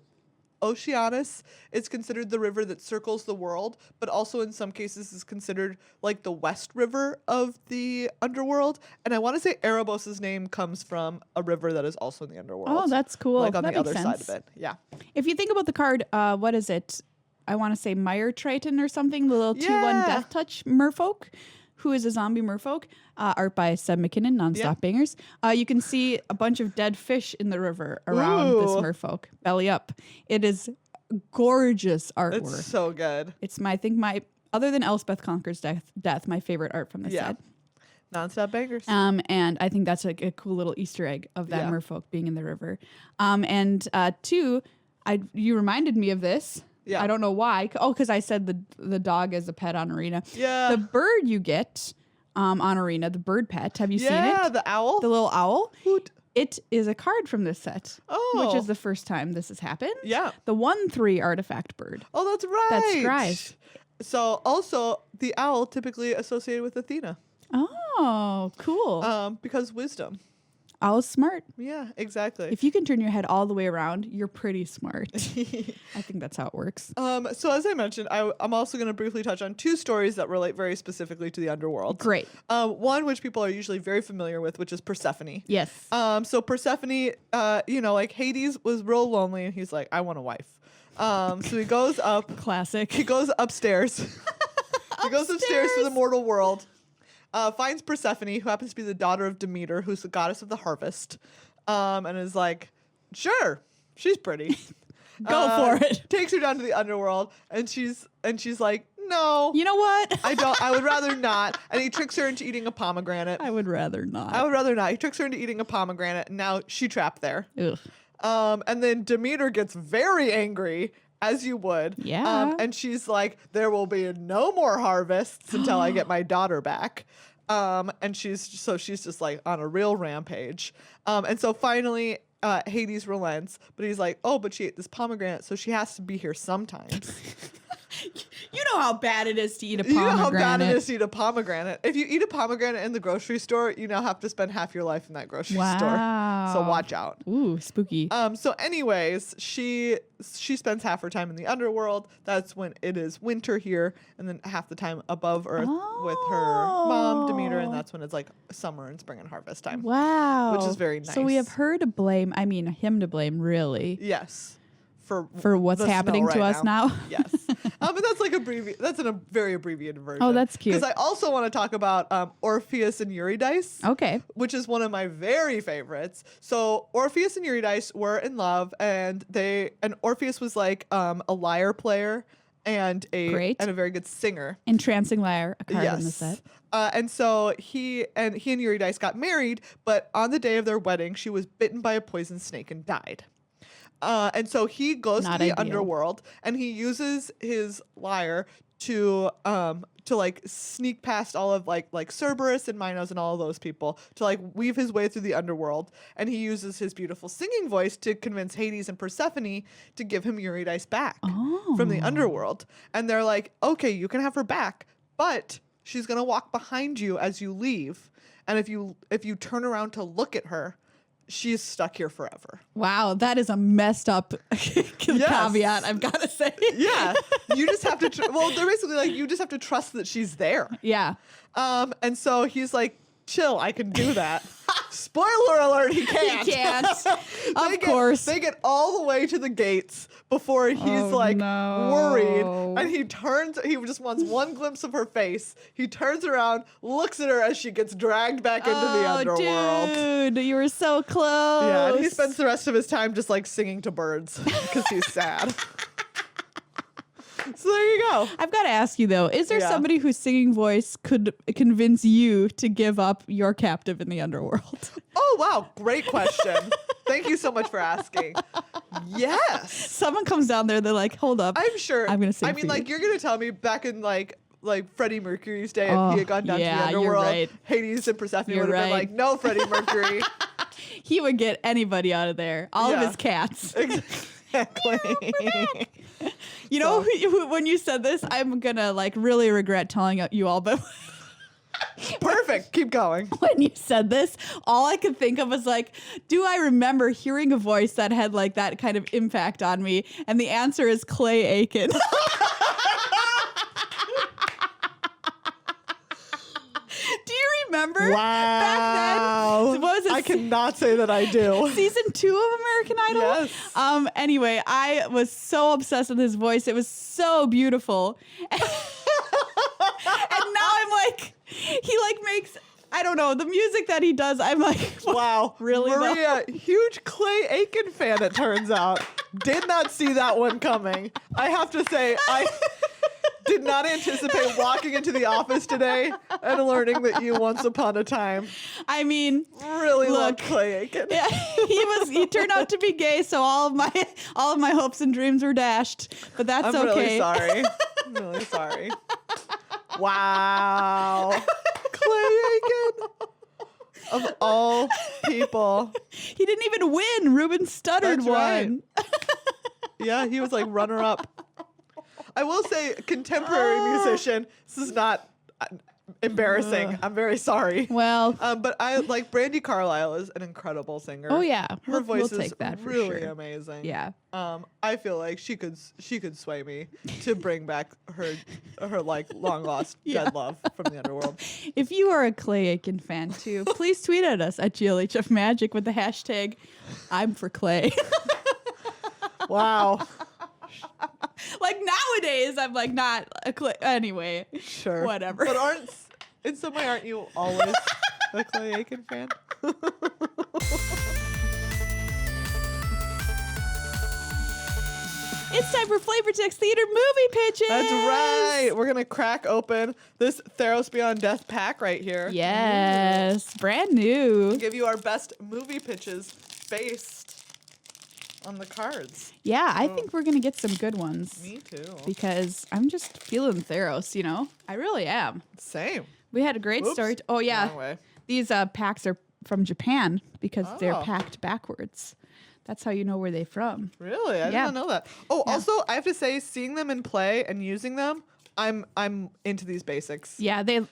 Oceanus is considered the river that circles the world, but also in some cases is considered like the West River of the underworld. And I want to say Erebos' name comes from a river that is also in the underworld. Oh, that's cool. Like on that the other makes side sense. of it. Yeah. If you think about the card, what is it? I want to say Meyer Triton or something, the little 2/1 Death Touch merfolk, who is a zombie merfolk, art by Seb McKinnon, Nonstop Bangers. You can see a bunch of dead fish in the river around this merfolk, belly up. It is gorgeous artwork. It's so good. It's my other than Elspeth Conquers Death, my favorite art from this set. Nonstop Bangers. And I think that's like a cool little Easter egg of that merfolk being in the river. And 2, you reminded me of this. Yeah. I don't know why. Oh, because I said the dog is a pet on Arena. Yeah. The bird you get on Arena, the bird pet. Have you seen it? Yeah, the owl. The little owl. Hoot. It is a card from this set. Oh. Which is the first time this has happened. Yeah. The 1/3 artifact bird. Oh, that's right. That's Scry's. So also the owl typically associated with Athena. Oh, cool. Because wisdom. Owl's smart. Yeah, exactly. If you can turn your head all the way around, you're pretty smart. I think that's how it works. So as I mentioned, I'm also going to briefly touch on 2 stories that relate very specifically to the underworld. Great. One which people are usually very familiar with, which is Persephone. Yes. So Persephone, like Hades was real lonely, and he's like, I want a wife. So he goes up. Classic. He goes upstairs. He goes upstairs to the mortal world. Finds Persephone, who happens to be the daughter of Demeter, who's the goddess of the harvest, and is like, sure, she's pretty. Go for it. Takes her down to the underworld, and she's like, no. You know what? I would rather not. And he tricks her into eating a pomegranate. I would rather not. I would rather not. He tricks her into eating a pomegranate, and now she trapped there. Ugh. And then Demeter gets very angry, as you would. Yeah. And she's like, there will be no more harvests until I get my daughter back. And she's just like on a real rampage. And so finally, Hades relents, but he's like, oh, but she ate this pomegranate, so she has to be here sometimes. You know how bad it is to eat a pomegranate. You know how bad it is to eat a pomegranate. If you eat a pomegranate in the grocery store, you now have to spend half your life in that grocery store. So watch out. Ooh, spooky. So anyways, she spends half her time in the underworld. That's when it is winter here, and then half the time above Earth with her mom, Demeter, and that's when it's like summer and spring and harvest time. Wow. Which is very nice. So we have her to blame. I mean, him to blame, really. Yes. For what's happening to us now. Yes. But that's like that's in a very abbreviated version. Oh, that's cute. Because I also want to talk about Orpheus and Eurydice. Okay. Which is one of my very favorites. So Orpheus and Eurydice were in love, and Orpheus was like a lyre player and a very good singer. Entrancing lyre, a card in the set. And so he and Eurydice got married, but on the day of their wedding, she was bitten by a poison snake and died. And so he goes to the underworld, and he uses his lyre to like sneak past all of like Cerberus and Minos and all of those people to like weave his way through the underworld. And he uses his beautiful singing voice to convince Hades and Persephone to give him Eurydice back from the underworld. And they're like, okay, you can have her back, but she's gonna walk behind you as you leave. And if you turn around to look at her, she's stuck here forever. Wow, that is a messed up caveat, I've got to say. Yeah. You just have to, they're basically like, you just have to trust that she's there. Yeah. And so he's like, chill, I can do that. Spoiler alert, he can't. He can't. Of course. They get all the way to the gates before he's worried. And he just wants one glimpse of her face. He turns around, looks at her as she gets dragged back into the underworld. Dude, you were so close. Yeah, and he spends the rest of his time just like singing to birds because he's sad. So there you go. I've got to ask you though, is there somebody whose singing voice could convince you to give up your captive in the underworld? Oh, wow. Great question. Thank you so much for asking. Yes. Someone comes down there, they're like, hold up. I'm sure. I'm going to sing I mean, like, you're going to tell me back in like Freddie Mercury's day, if he had gone down to the underworld, Hades and Persephone would have been like, no, Freddie Mercury. He would get anybody out of there. All of his cats. Exactly. You know, when you said this, I'm gonna like really regret telling you all, but perfect. Keep going. When you said this, all I could think of was like, do I remember hearing a voice that had like that kind of impact on me? And the answer is Clay Aiken. Remember? Wow. Back then, what was it? I cannot say that I do. Season 2 of American Idol? Yes. Anyway, I was so obsessed with his voice. It was so beautiful. And now I'm like, he like makes, I don't know, the music that he does, I'm like, wow. Really? Maria, huge Clay Aiken fan, it turns out. Did not see that one coming. I have to say, Did not anticipate walking into the office today and learning that you once upon a time I mean, really loved Clay Aiken. Yeah, he turned out to be gay, so all of my hopes and dreams were dashed. But that's I'm okay. really sorry. I'm really sorry. Wow. Clay Aiken. Of all people. He didn't even win. Ruben Studdard won. Right. Yeah, he was like runner up. I will say, contemporary musician. This is not embarrassing. I'm very sorry. Well, but I like Brandi Carlile is an incredible singer. Oh yeah, her voice we'll is take that for really sure. amazing. Yeah. I feel like she could sway me to bring back her like long lost dead love from the underworld. If you are a Clay Aiken fan too, please tweet at us at GLHF Magic with the hashtag I'm for Clay. Wow. Like nowadays, I'm like not a Clay. Anyway, Sure. whatever. But in some way, aren't you always a Clay Aiken fan? It's time for Flavor Text Theater movie pitches. That's right. We're going to crack open this Theros Beyond Death pack right here. Yes, brand new. Give you our best movie pitches based on the cards. Yeah, I think we're going to get some good ones. Me too. Because I'm just feeling Theros, you know? I really am. Same. We had a great story. Oh, yeah. Wrong way. These packs are from Japan because they're Oh. packed backwards. That's how you know where they're from. Really? I Yeah. didn't know that. Oh, Yeah. also, I have to say, seeing them in play and using them, I'm into these basics. Yeah, they. I'm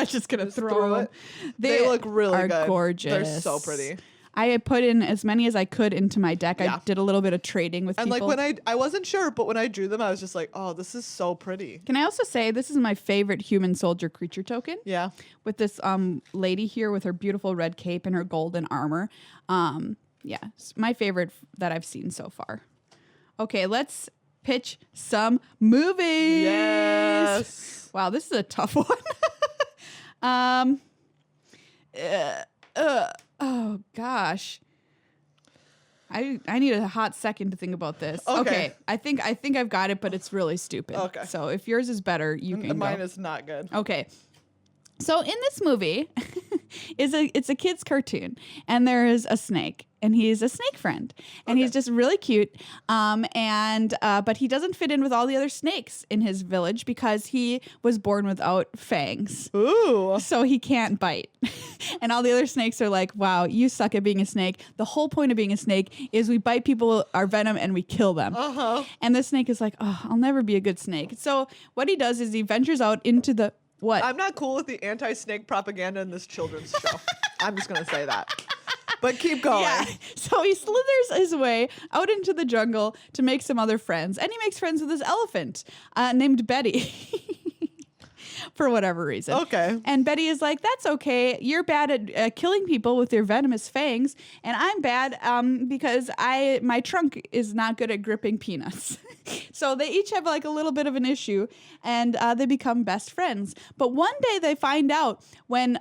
just gonna Just throw throw them. it. They look really are good. gorgeous. They're so pretty. I put in as many as I could into my deck. Yeah. I did a little bit of trading with And people. like when I wasn't sure, but when I drew them, I was just like, oh, this is so pretty. Can I also say this is my favorite human soldier creature token? Yeah. With this lady here with her beautiful red cape and her golden armor. Yeah, it's my favorite that I've seen so far. Okay, let's pitch some movies. Yes. Wow, this is a tough one. Oh gosh. I need a hot second to think about this. Okay. I think I've got it, but it's really stupid. Okay. So if yours is better, you can Mine go. is not good. Okay. So in this movie, it's a kid's cartoon, and there is a snake, and he's a snake friend, and he's just really cute. But he doesn't fit in with all the other snakes in his village because he was born without fangs. Ooh. So he can't bite. And all the other snakes are like, wow, you suck at being a snake. The whole point of being a snake is we bite people, our venom, and we kill them. Uh-huh. And the snake is like, oh, I'll never be a good snake. So what he does is he ventures out into the what? I'm not cool with the anti-snake propaganda in this children's show. I'm just going to say that. But keep going. Yeah. So he slithers his way out into the jungle to make some other friends. And he makes friends with this elephant named Betty. For whatever reason. Okay. And Betty is like, that's okay. You're bad at killing people with your venomous fangs. And I'm bad because my trunk is not good at gripping peanuts. So they each have like a little bit of an issue, and they become best friends. But one day they find out when,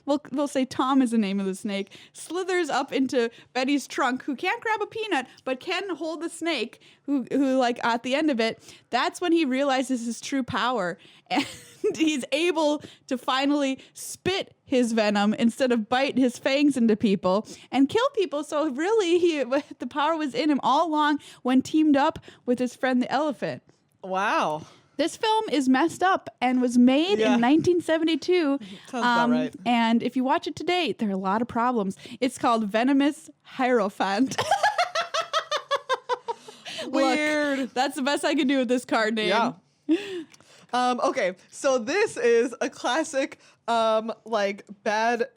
we'll say Tom is the name of the snake, slithers up into Betty's trunk, who can't grab a peanut, but can hold the snake, who like at the end of it, that's when he realizes his true power. And he's able to finally spit his venom instead of bite his fangs into people and kill people. So really, the power was in him all along when teamed up with his friend the elephant. Wow. This film is messed up and was made in 1972. Sounds about right. And if you watch it today, there are a lot of problems. It's called Venomous Hierophant. Weird. Look, that's the best I can do with this card name. Yeah. Okay, so this is a classic, bad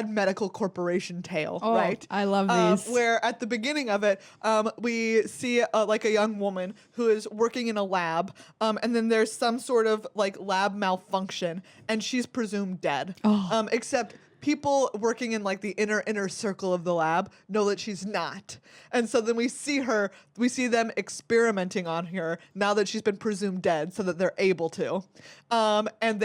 medical corporation tale, Oh, right? I love these. Where at the beginning of it, we see a young woman who is working in a lab, and then there's some sort of like lab malfunction, and she's presumed dead. Oh. Except people working in like the inner circle of the lab know that she's not. And so then we see them experimenting on her now that she's been presumed dead so that they're able to. And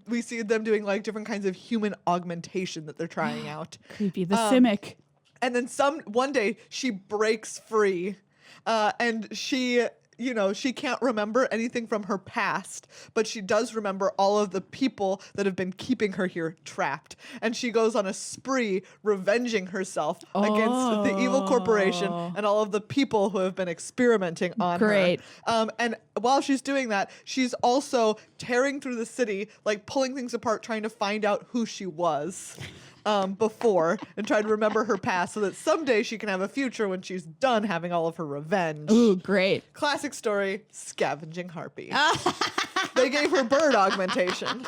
we see them doing like different kinds of human augmentation that they're trying out. Creepy. The Simic. And then one day she breaks free, and she she can't remember anything from her past, but she does remember all of the people that have been keeping her here trapped. And she goes on a spree revenging herself against the evil corporation and all of the people who have been experimenting on her. And while she's doing that, she's also tearing through the city, like pulling things apart, trying to find out who she was before and try to remember her past so that someday she can have a future when she's done having all of her revenge. Ooh, great. Classic story, scavenging harpy. They gave her bird augmentation.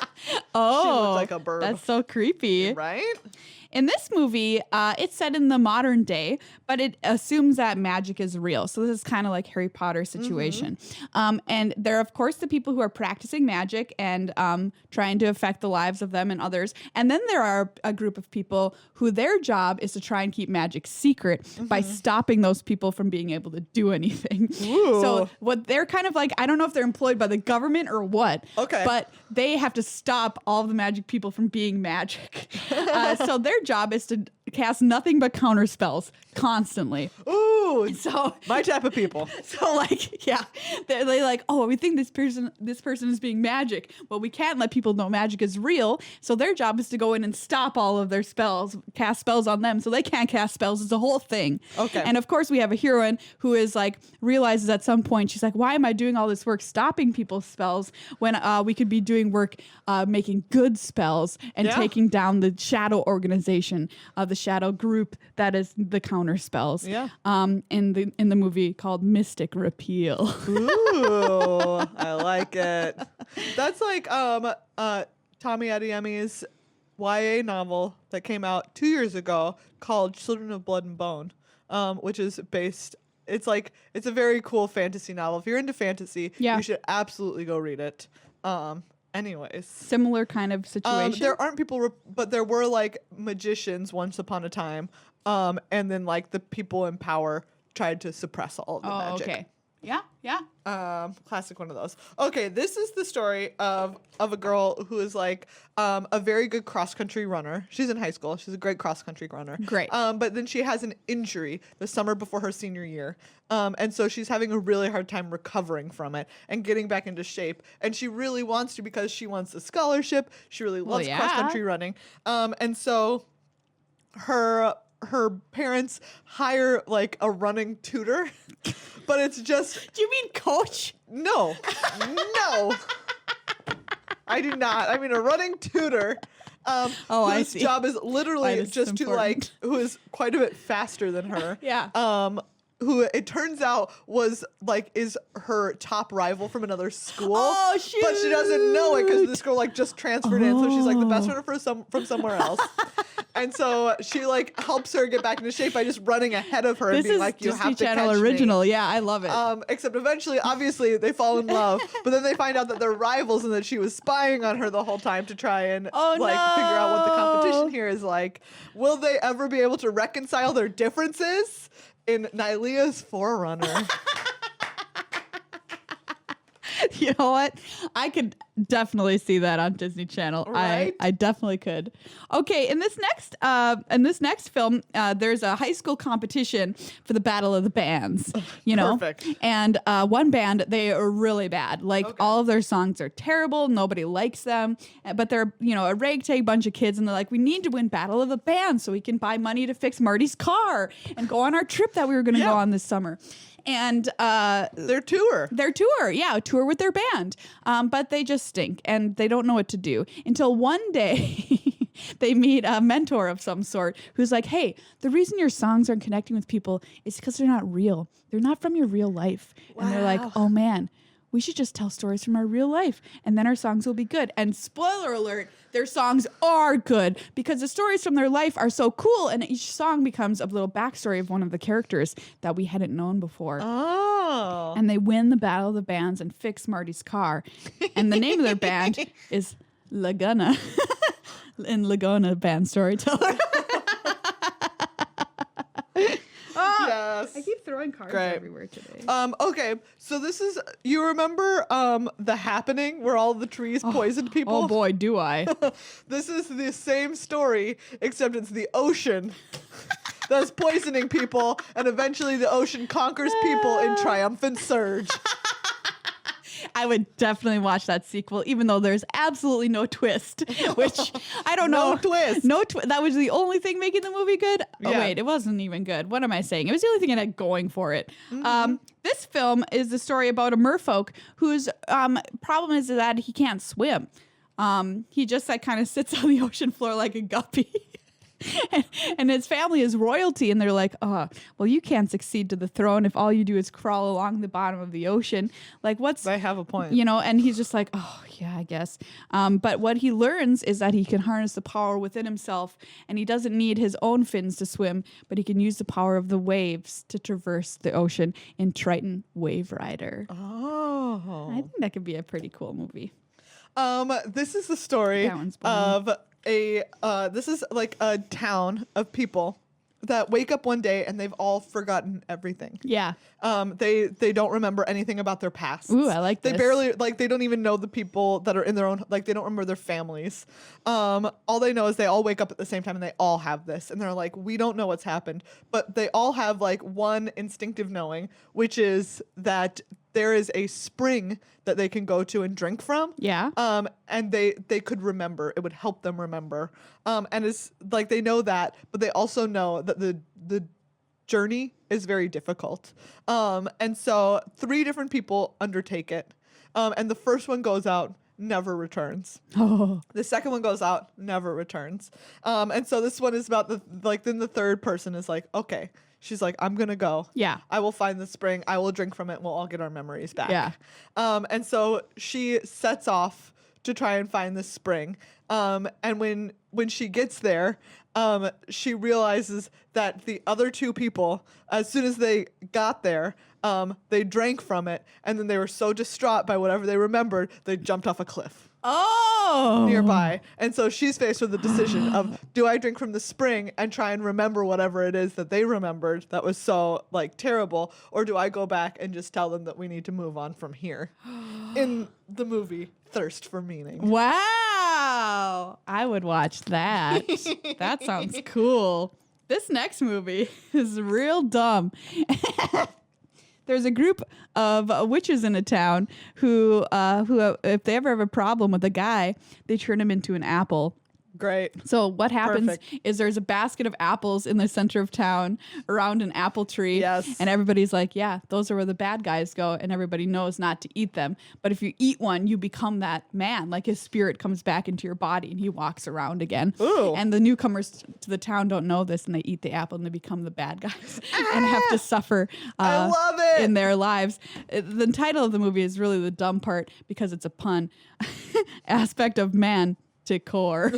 Oh, she looked like a bird. That's so creepy. Right? In this movie, it's set in the modern day, but it assumes that magic is real. So this is kind of like Harry Potter situation. And there are, of course, the people who are practicing magic and trying to affect the lives of them and others. And then there are a group of people who their job is to try and keep magic secret by stopping those people from being able to do anything. Ooh. So what they're kind of like, I don't know if they're employed by the government or what, but they have to stop all of the magic people from being magic. So their job is to cast nothing but counter spells constantly. Ooh, so my type of people. So like, yeah, they're like, oh, we think this person is being magic. Well, we can't let people know magic is real. So their job is to go in and stop all of their spells, cast spells on them, so they can't cast spells. It's a whole thing. Okay. And of course, we have a heroine who is like realizes at some point she's like, why am I doing all this work stopping people's spells when we could be doing work making good spells and taking down the shadow organization, the shadow group that is the counter spells. Yeah. In the movie called Mystic Repeal. Ooh, I like it. That's like Tommy Adeyemi's YA novel that came out 2 years ago called Children of Blood and Bone, which is based. It's a very cool fantasy novel. If you're into fantasy, you should absolutely go read it. Anyways, similar kind of situation. There aren't people, but there were like magicians once upon a time, and then like the people in power tried to suppress all of the magic. Okay. Yeah. Classic one of those. Okay, this is the story of a girl who is like a very good cross-country runner. She's in high school. She's a great cross-country runner. Great. But then she has an injury the summer before her senior year. And so she's having a really hard time recovering from it and getting back into shape. And she really wants to because she wants a scholarship. She really loves cross-country running. And so her parents hire like a running tutor, but it's just. Do you mean coach? No, I do not. I mean a running tutor. I see. Whose job is literally just to like, who is quite a bit faster than her. Who it turns out is her top rival from another school. Oh, shoot. But she doesn't know it because this girl like just transferred in, so she's like the best runner from somewhere else. And so she like helps her get back into shape by just running ahead of her and being like, "You have to Channel catch original." me. Yeah, I love it. Except eventually, obviously, they fall in love, but then they find out that they're rivals and that she was spying on her the whole time to try and figure out what the competition here is like. Will they ever be able to reconcile their differences? In Nylea's Forerunner. You know what? I could definitely see that on Disney Channel. Right? I definitely could. Okay, in this next film, there's a high school competition for the Battle of the Bands. You know, perfect. And one band, they are really bad. Like all of their songs are terrible. Nobody likes them. But they're a ragtag bunch of kids, and they're like, we need to win Battle of the Bands so we can buy money to fix Marty's car and go on our trip that we were going to go on this summer. And their tour, a tour with their band, but they just stink and they don't know what to do until one day they meet a mentor of some sort who's like, hey, the reason your songs aren't connecting with people is because they're not real. They're not from your real life. Wow. And they're like, oh man, we should just tell stories from our real life and then our songs will be good. And spoiler alert, their songs are good because the stories from their life are so cool, and each song becomes a little backstory of one of the characters that we hadn't known before. Oh. And they win the Battle of the Bands and fix Marty's car. And the name of their band is Laguna. In Laguna Band Storyteller. Yes. I keep throwing cards everywhere today. Okay, so this is, you remember The Happening where all the trees poisoned people? Oh boy, do I. This is the same story, except it's the ocean thus poisoning people, and eventually the ocean conquers people in triumphant surge. I would definitely watch that sequel, even though there's absolutely no twist, which I don't know. No twist. That was the only thing making the movie good. Oh, Yeah. wait, it wasn't even good. What am I saying? It was the only thing it had going for it. Mm-hmm. This film is the story about a merfolk whose problem is that he can't swim. He just like kind of sits on the ocean floor like a guppy. And his family is royalty, and they're like, well, you can't succeed to the throne if all you do is crawl along the bottom of the ocean. Like, They have a point. And he's just like, oh, yeah, I guess. But what he learns is that he can harness the power within himself, and he doesn't need his own fins to swim, but he can use the power of the waves to traverse the ocean in Triton Wave Rider. Oh. I think that could be a pretty cool movie. This is the story That one's boring. of this is like a town of people that wake up one day and they've all forgotten everything. Yeah. They don't remember anything about their past. Ooh, I like They this. barely, like, they don't even know the people that are in their own, like, they don't remember their families. All they know is they all wake up at the same time and they all have this. And they're like, we don't know what's happened. But they all have, like, one instinctive knowing, which is that there is a spring that they can go to and drink from. Yeah. And they could remember. It would help them remember. And it's like they know that, but they also know that the journey is very difficult. And so 3 different people undertake it. And the first one goes out, never returns. Oh. The second one goes out, never returns. And so this one is about then the third person is like, okay. She's like, I'm going to go. Yeah. I will find the spring. I will drink from it. We'll all get our memories back. Yeah. And so she sets off to try and find this spring. And when she gets there, she realizes that the other 2 people, as soon as they got there, they drank from it. And then they were so distraught by whatever they remembered, they jumped off a cliff. Oh. Nearby. And so she's faced with the decision of, do I drink from the spring and try and remember whatever it is that they remembered that was so like terrible, or do I go back and just tell them that we need to move on from here? In the movie Thirst for Meaning. Wow. I would watch that. That sounds cool. This next movie is real dumb. There's a group of witches in a town who, if they ever have a problem with a guy, they turn him into an apple. Great. So what happens Perfect. is there's a basket of apples in the center of town around an apple tree. Yes. And everybody's like, yeah, those are where the bad guys go. And everybody knows not to eat them. But if you eat one, you become that man. Like his spirit comes back into your body and he walks around again. Ooh. And the newcomers to the town don't know this and they eat the apple and they become the bad guys and have to suffer I love it. in their lives. The title of the movie is really the dumb part because it's a pun. Aspect of man to core.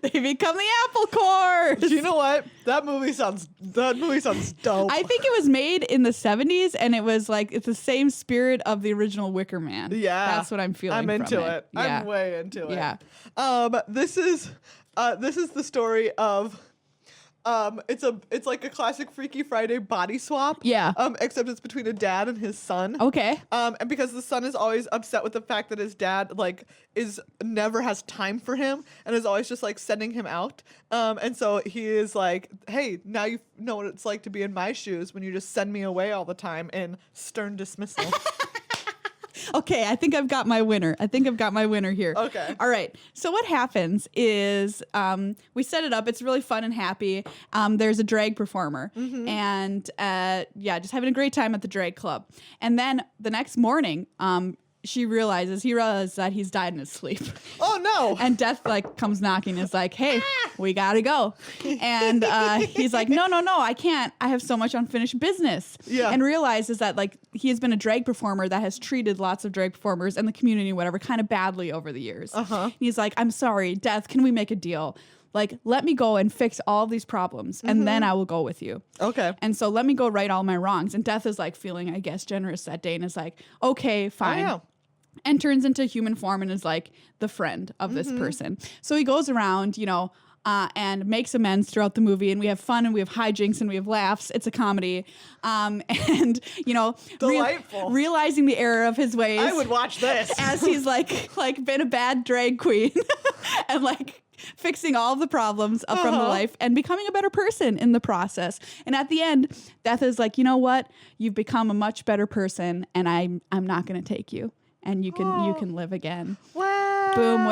They become the apple cores. You know what? That movie sounds dope. I think it was made in the 70s and it was like it's the same spirit of the original Wicker Man. Yeah. That's what I'm feeling. I'm into from it. Yeah. I'm way into it. Yeah. This is the story of it's like a classic Freaky Friday body swap. Yeah. Except it's between a dad and his son. Okay. And because the son is always upset with the fact that his dad never has time for him and is always just like sending him out. And so he is like, hey, now you know what it's like to be in my shoes when you just send me away all the time in stern dismissal. Okay, I think I've got my winner. Here. Okay. All right. So what happens is we set it up. It's really fun and happy. There's a drag performer and just having a great time at the drag club. And then the next morning, he realizes that he's died in his sleep. Oh no. And Death comes knocking and is like, hey, we gotta go. And he's like, no, I can't. I have so much unfinished business. Yeah. And realizes that he has been a drag performer that has treated lots of drag performers and the community, whatever, kind of badly over the years. He's like, I'm sorry, Death, can we make a deal? Let me go and fix all of these problems and then I will go with you. Okay. And so let me go right all my wrongs. And Death is feeling, I guess, generous that day and is like, okay, fine. Oh, yeah. And turns into human form and is the friend of this person. So he goes around, and makes amends throughout the movie. And we have fun and we have hijinks and we have laughs. It's a comedy. And, Delightful. Realizing the error of his ways. I would watch this. As he's been a bad drag queen and fixing all of the problems from the life and becoming a better person in the process. And at the end, Death is like, you know what? You've become a much better person, and I'm not going to take you, and you can live again. Wow. Boom,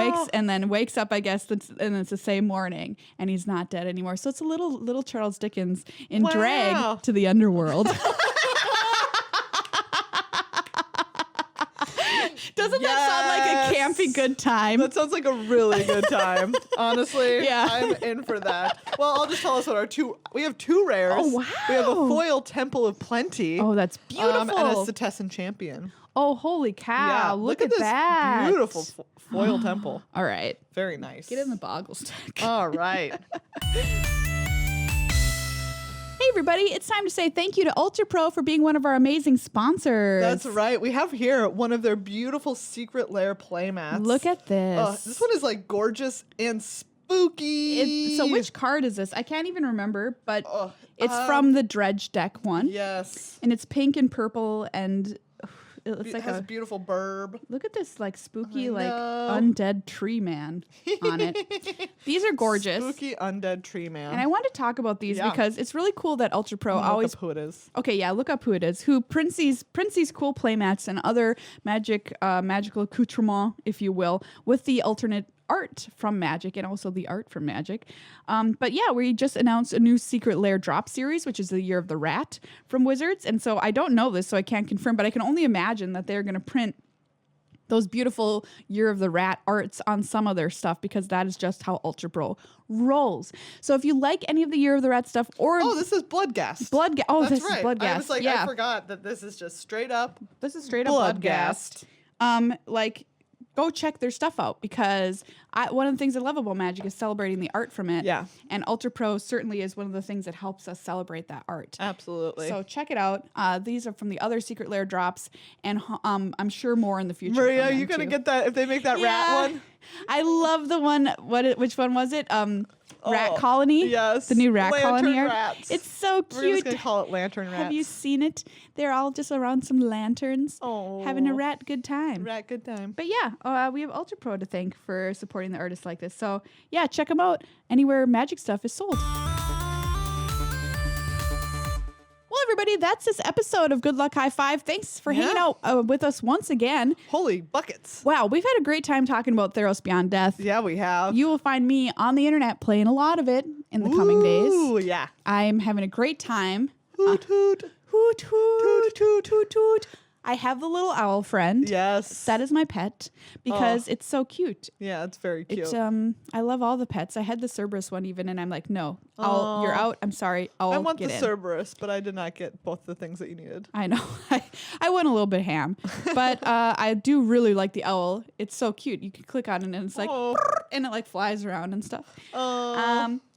wakes up, I guess, and it's the same morning, and he's not dead anymore. So it's a little Charles Dickens in drag to the underworld. Doesn't that sound like a campy good time? That sounds like a really good time. Honestly, Yeah. I'm in for that. Well, I'll just tell us what we have two rares. Oh, wow. We have a foil Temple of Plenty. Oh, that's beautiful. And a Setessan Champion. Oh, holy cow. Yeah, Look at this that. beautiful foil temple. All right. Very nice. Get in the boggle stack. All right. Hey, everybody. It's time to say thank you to Ultra Pro for being one of our amazing sponsors. That's right. We have here one of their beautiful Secret Lair playmats. Look at this. This one is like gorgeous and spooky. So which card is this? I can't even remember, but it's from the Dredge deck one. Yes. And it's pink and purple, and it has a beautiful burb. Look at this like spooky undead tree man on it. These are gorgeous. Spooky undead tree man. And I want to talk about these because it's really cool that Ultra Pro always look up who it is. Okay, yeah, look up who it is. Who prints these cool playmats and other magical accoutrement, if you will, with the alternate art from Magic and also the art from Magic. But yeah, we just announced a new Secret Lair drop series, which is the Year of the Rat from Wizards. And so I don't know this, so I can't confirm, but I can only imagine that they're going to print those beautiful Year of the Rat arts on some of their stuff, because that is just how Ultra Pro rolls. So if you like any of the Year of the Rat stuff, or this is Bloodghast. Oh, That's this right. is Bloodghast. I was like, I forgot that this is just straight up. This is straight up Bloodghast. Go check their stuff out, because one of the things I love about Magic is celebrating the art from it. Yeah. And Ultra Pro certainly is one of the things that helps us celebrate that art. Absolutely. So check it out. These are from the other Secret Lair drops, and I'm sure more in the future. Maria, you gonna get that if they make that rat one? I love the one. Which one was it? Rat Colony. Yes. The new Rat Lantern Colony art. rats. It's so cute. We're just gonna call it Lantern Rats. Have you seen it? They're all just around some lanterns, having a rat good time. Rat good time. But yeah, we have Ultra Pro to thank for supporting the artists like this. So yeah, check them out anywhere Magic stuff is sold. Well, everybody, that's this episode of Good Luck High Five. Thanks for hanging out with us once again. Holy buckets. Wow, we've had a great time talking about Theros Beyond Death. Yeah, we have. You will find me on the internet playing a lot of it in the coming days. Ooh, yeah. I'm having a great time. Hoot, hoot. Hoot, hoot, hoot, hoot, hoot. I have the little owl friend. Yes. That is my pet because it's so cute. Yeah, it's very cute. It's, I love all the pets. I had the Cerberus one even, and I'm like, no, you're out. I'm sorry. I want the in. Cerberus, but I did not get both the things that you needed. I know. I went a little bit ham, but I do really like the owl. It's so cute. You can click on it and it's like, and it like flies around and stuff.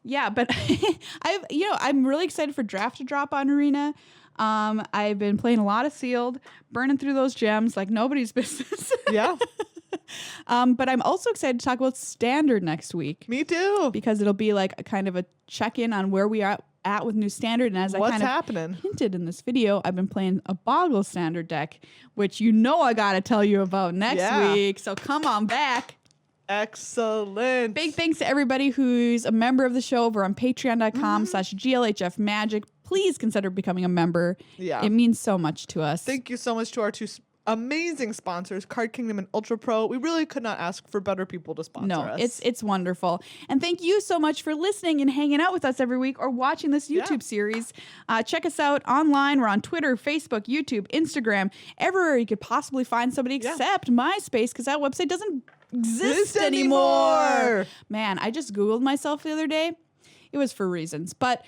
Yeah, but I'm really excited for Draft to drop on Arena. I've been playing a lot of Sealed, burning through those gems like nobody's business. Yeah. But I'm also excited to talk about Standard next week. Me too. Because it'll be like a kind of a check-in on where we are at with new Standard. And as I kind of hinted in this video, I've been playing a Boggle Standard deck, which I got to tell you about next week. So come on back. Excellent. Big thanks to everybody who's a member of the show over on patreon.com/GLHF Magic. Please consider becoming a member. Yeah. It means so much to us. Thank you so much to our two amazing sponsors, Card Kingdom and Ultra Pro. We really could not ask for better people to sponsor us. It's wonderful. And thank you so much for listening and hanging out with us every week or watching this YouTube series. Check us out online. We're on Twitter, Facebook, YouTube, Instagram, everywhere you could possibly find somebody except MySpace, because that website doesn't exist anymore. Man, I just Googled myself the other day. It was for reasons, but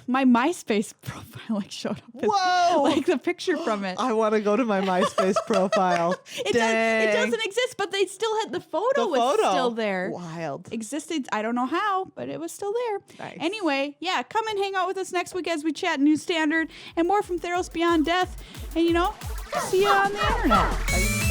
my MySpace profile showed up. Whoa! Like the picture from it. I want to go to my MySpace profile. It doesn't exist, but they still had the photo. Was still there. Wild. Existed. I don't know how, but it was still there. Nice. Anyway, come and hang out with us next week as we chat new Standard and more from Theros Beyond Death. And see you on the internet. Bye.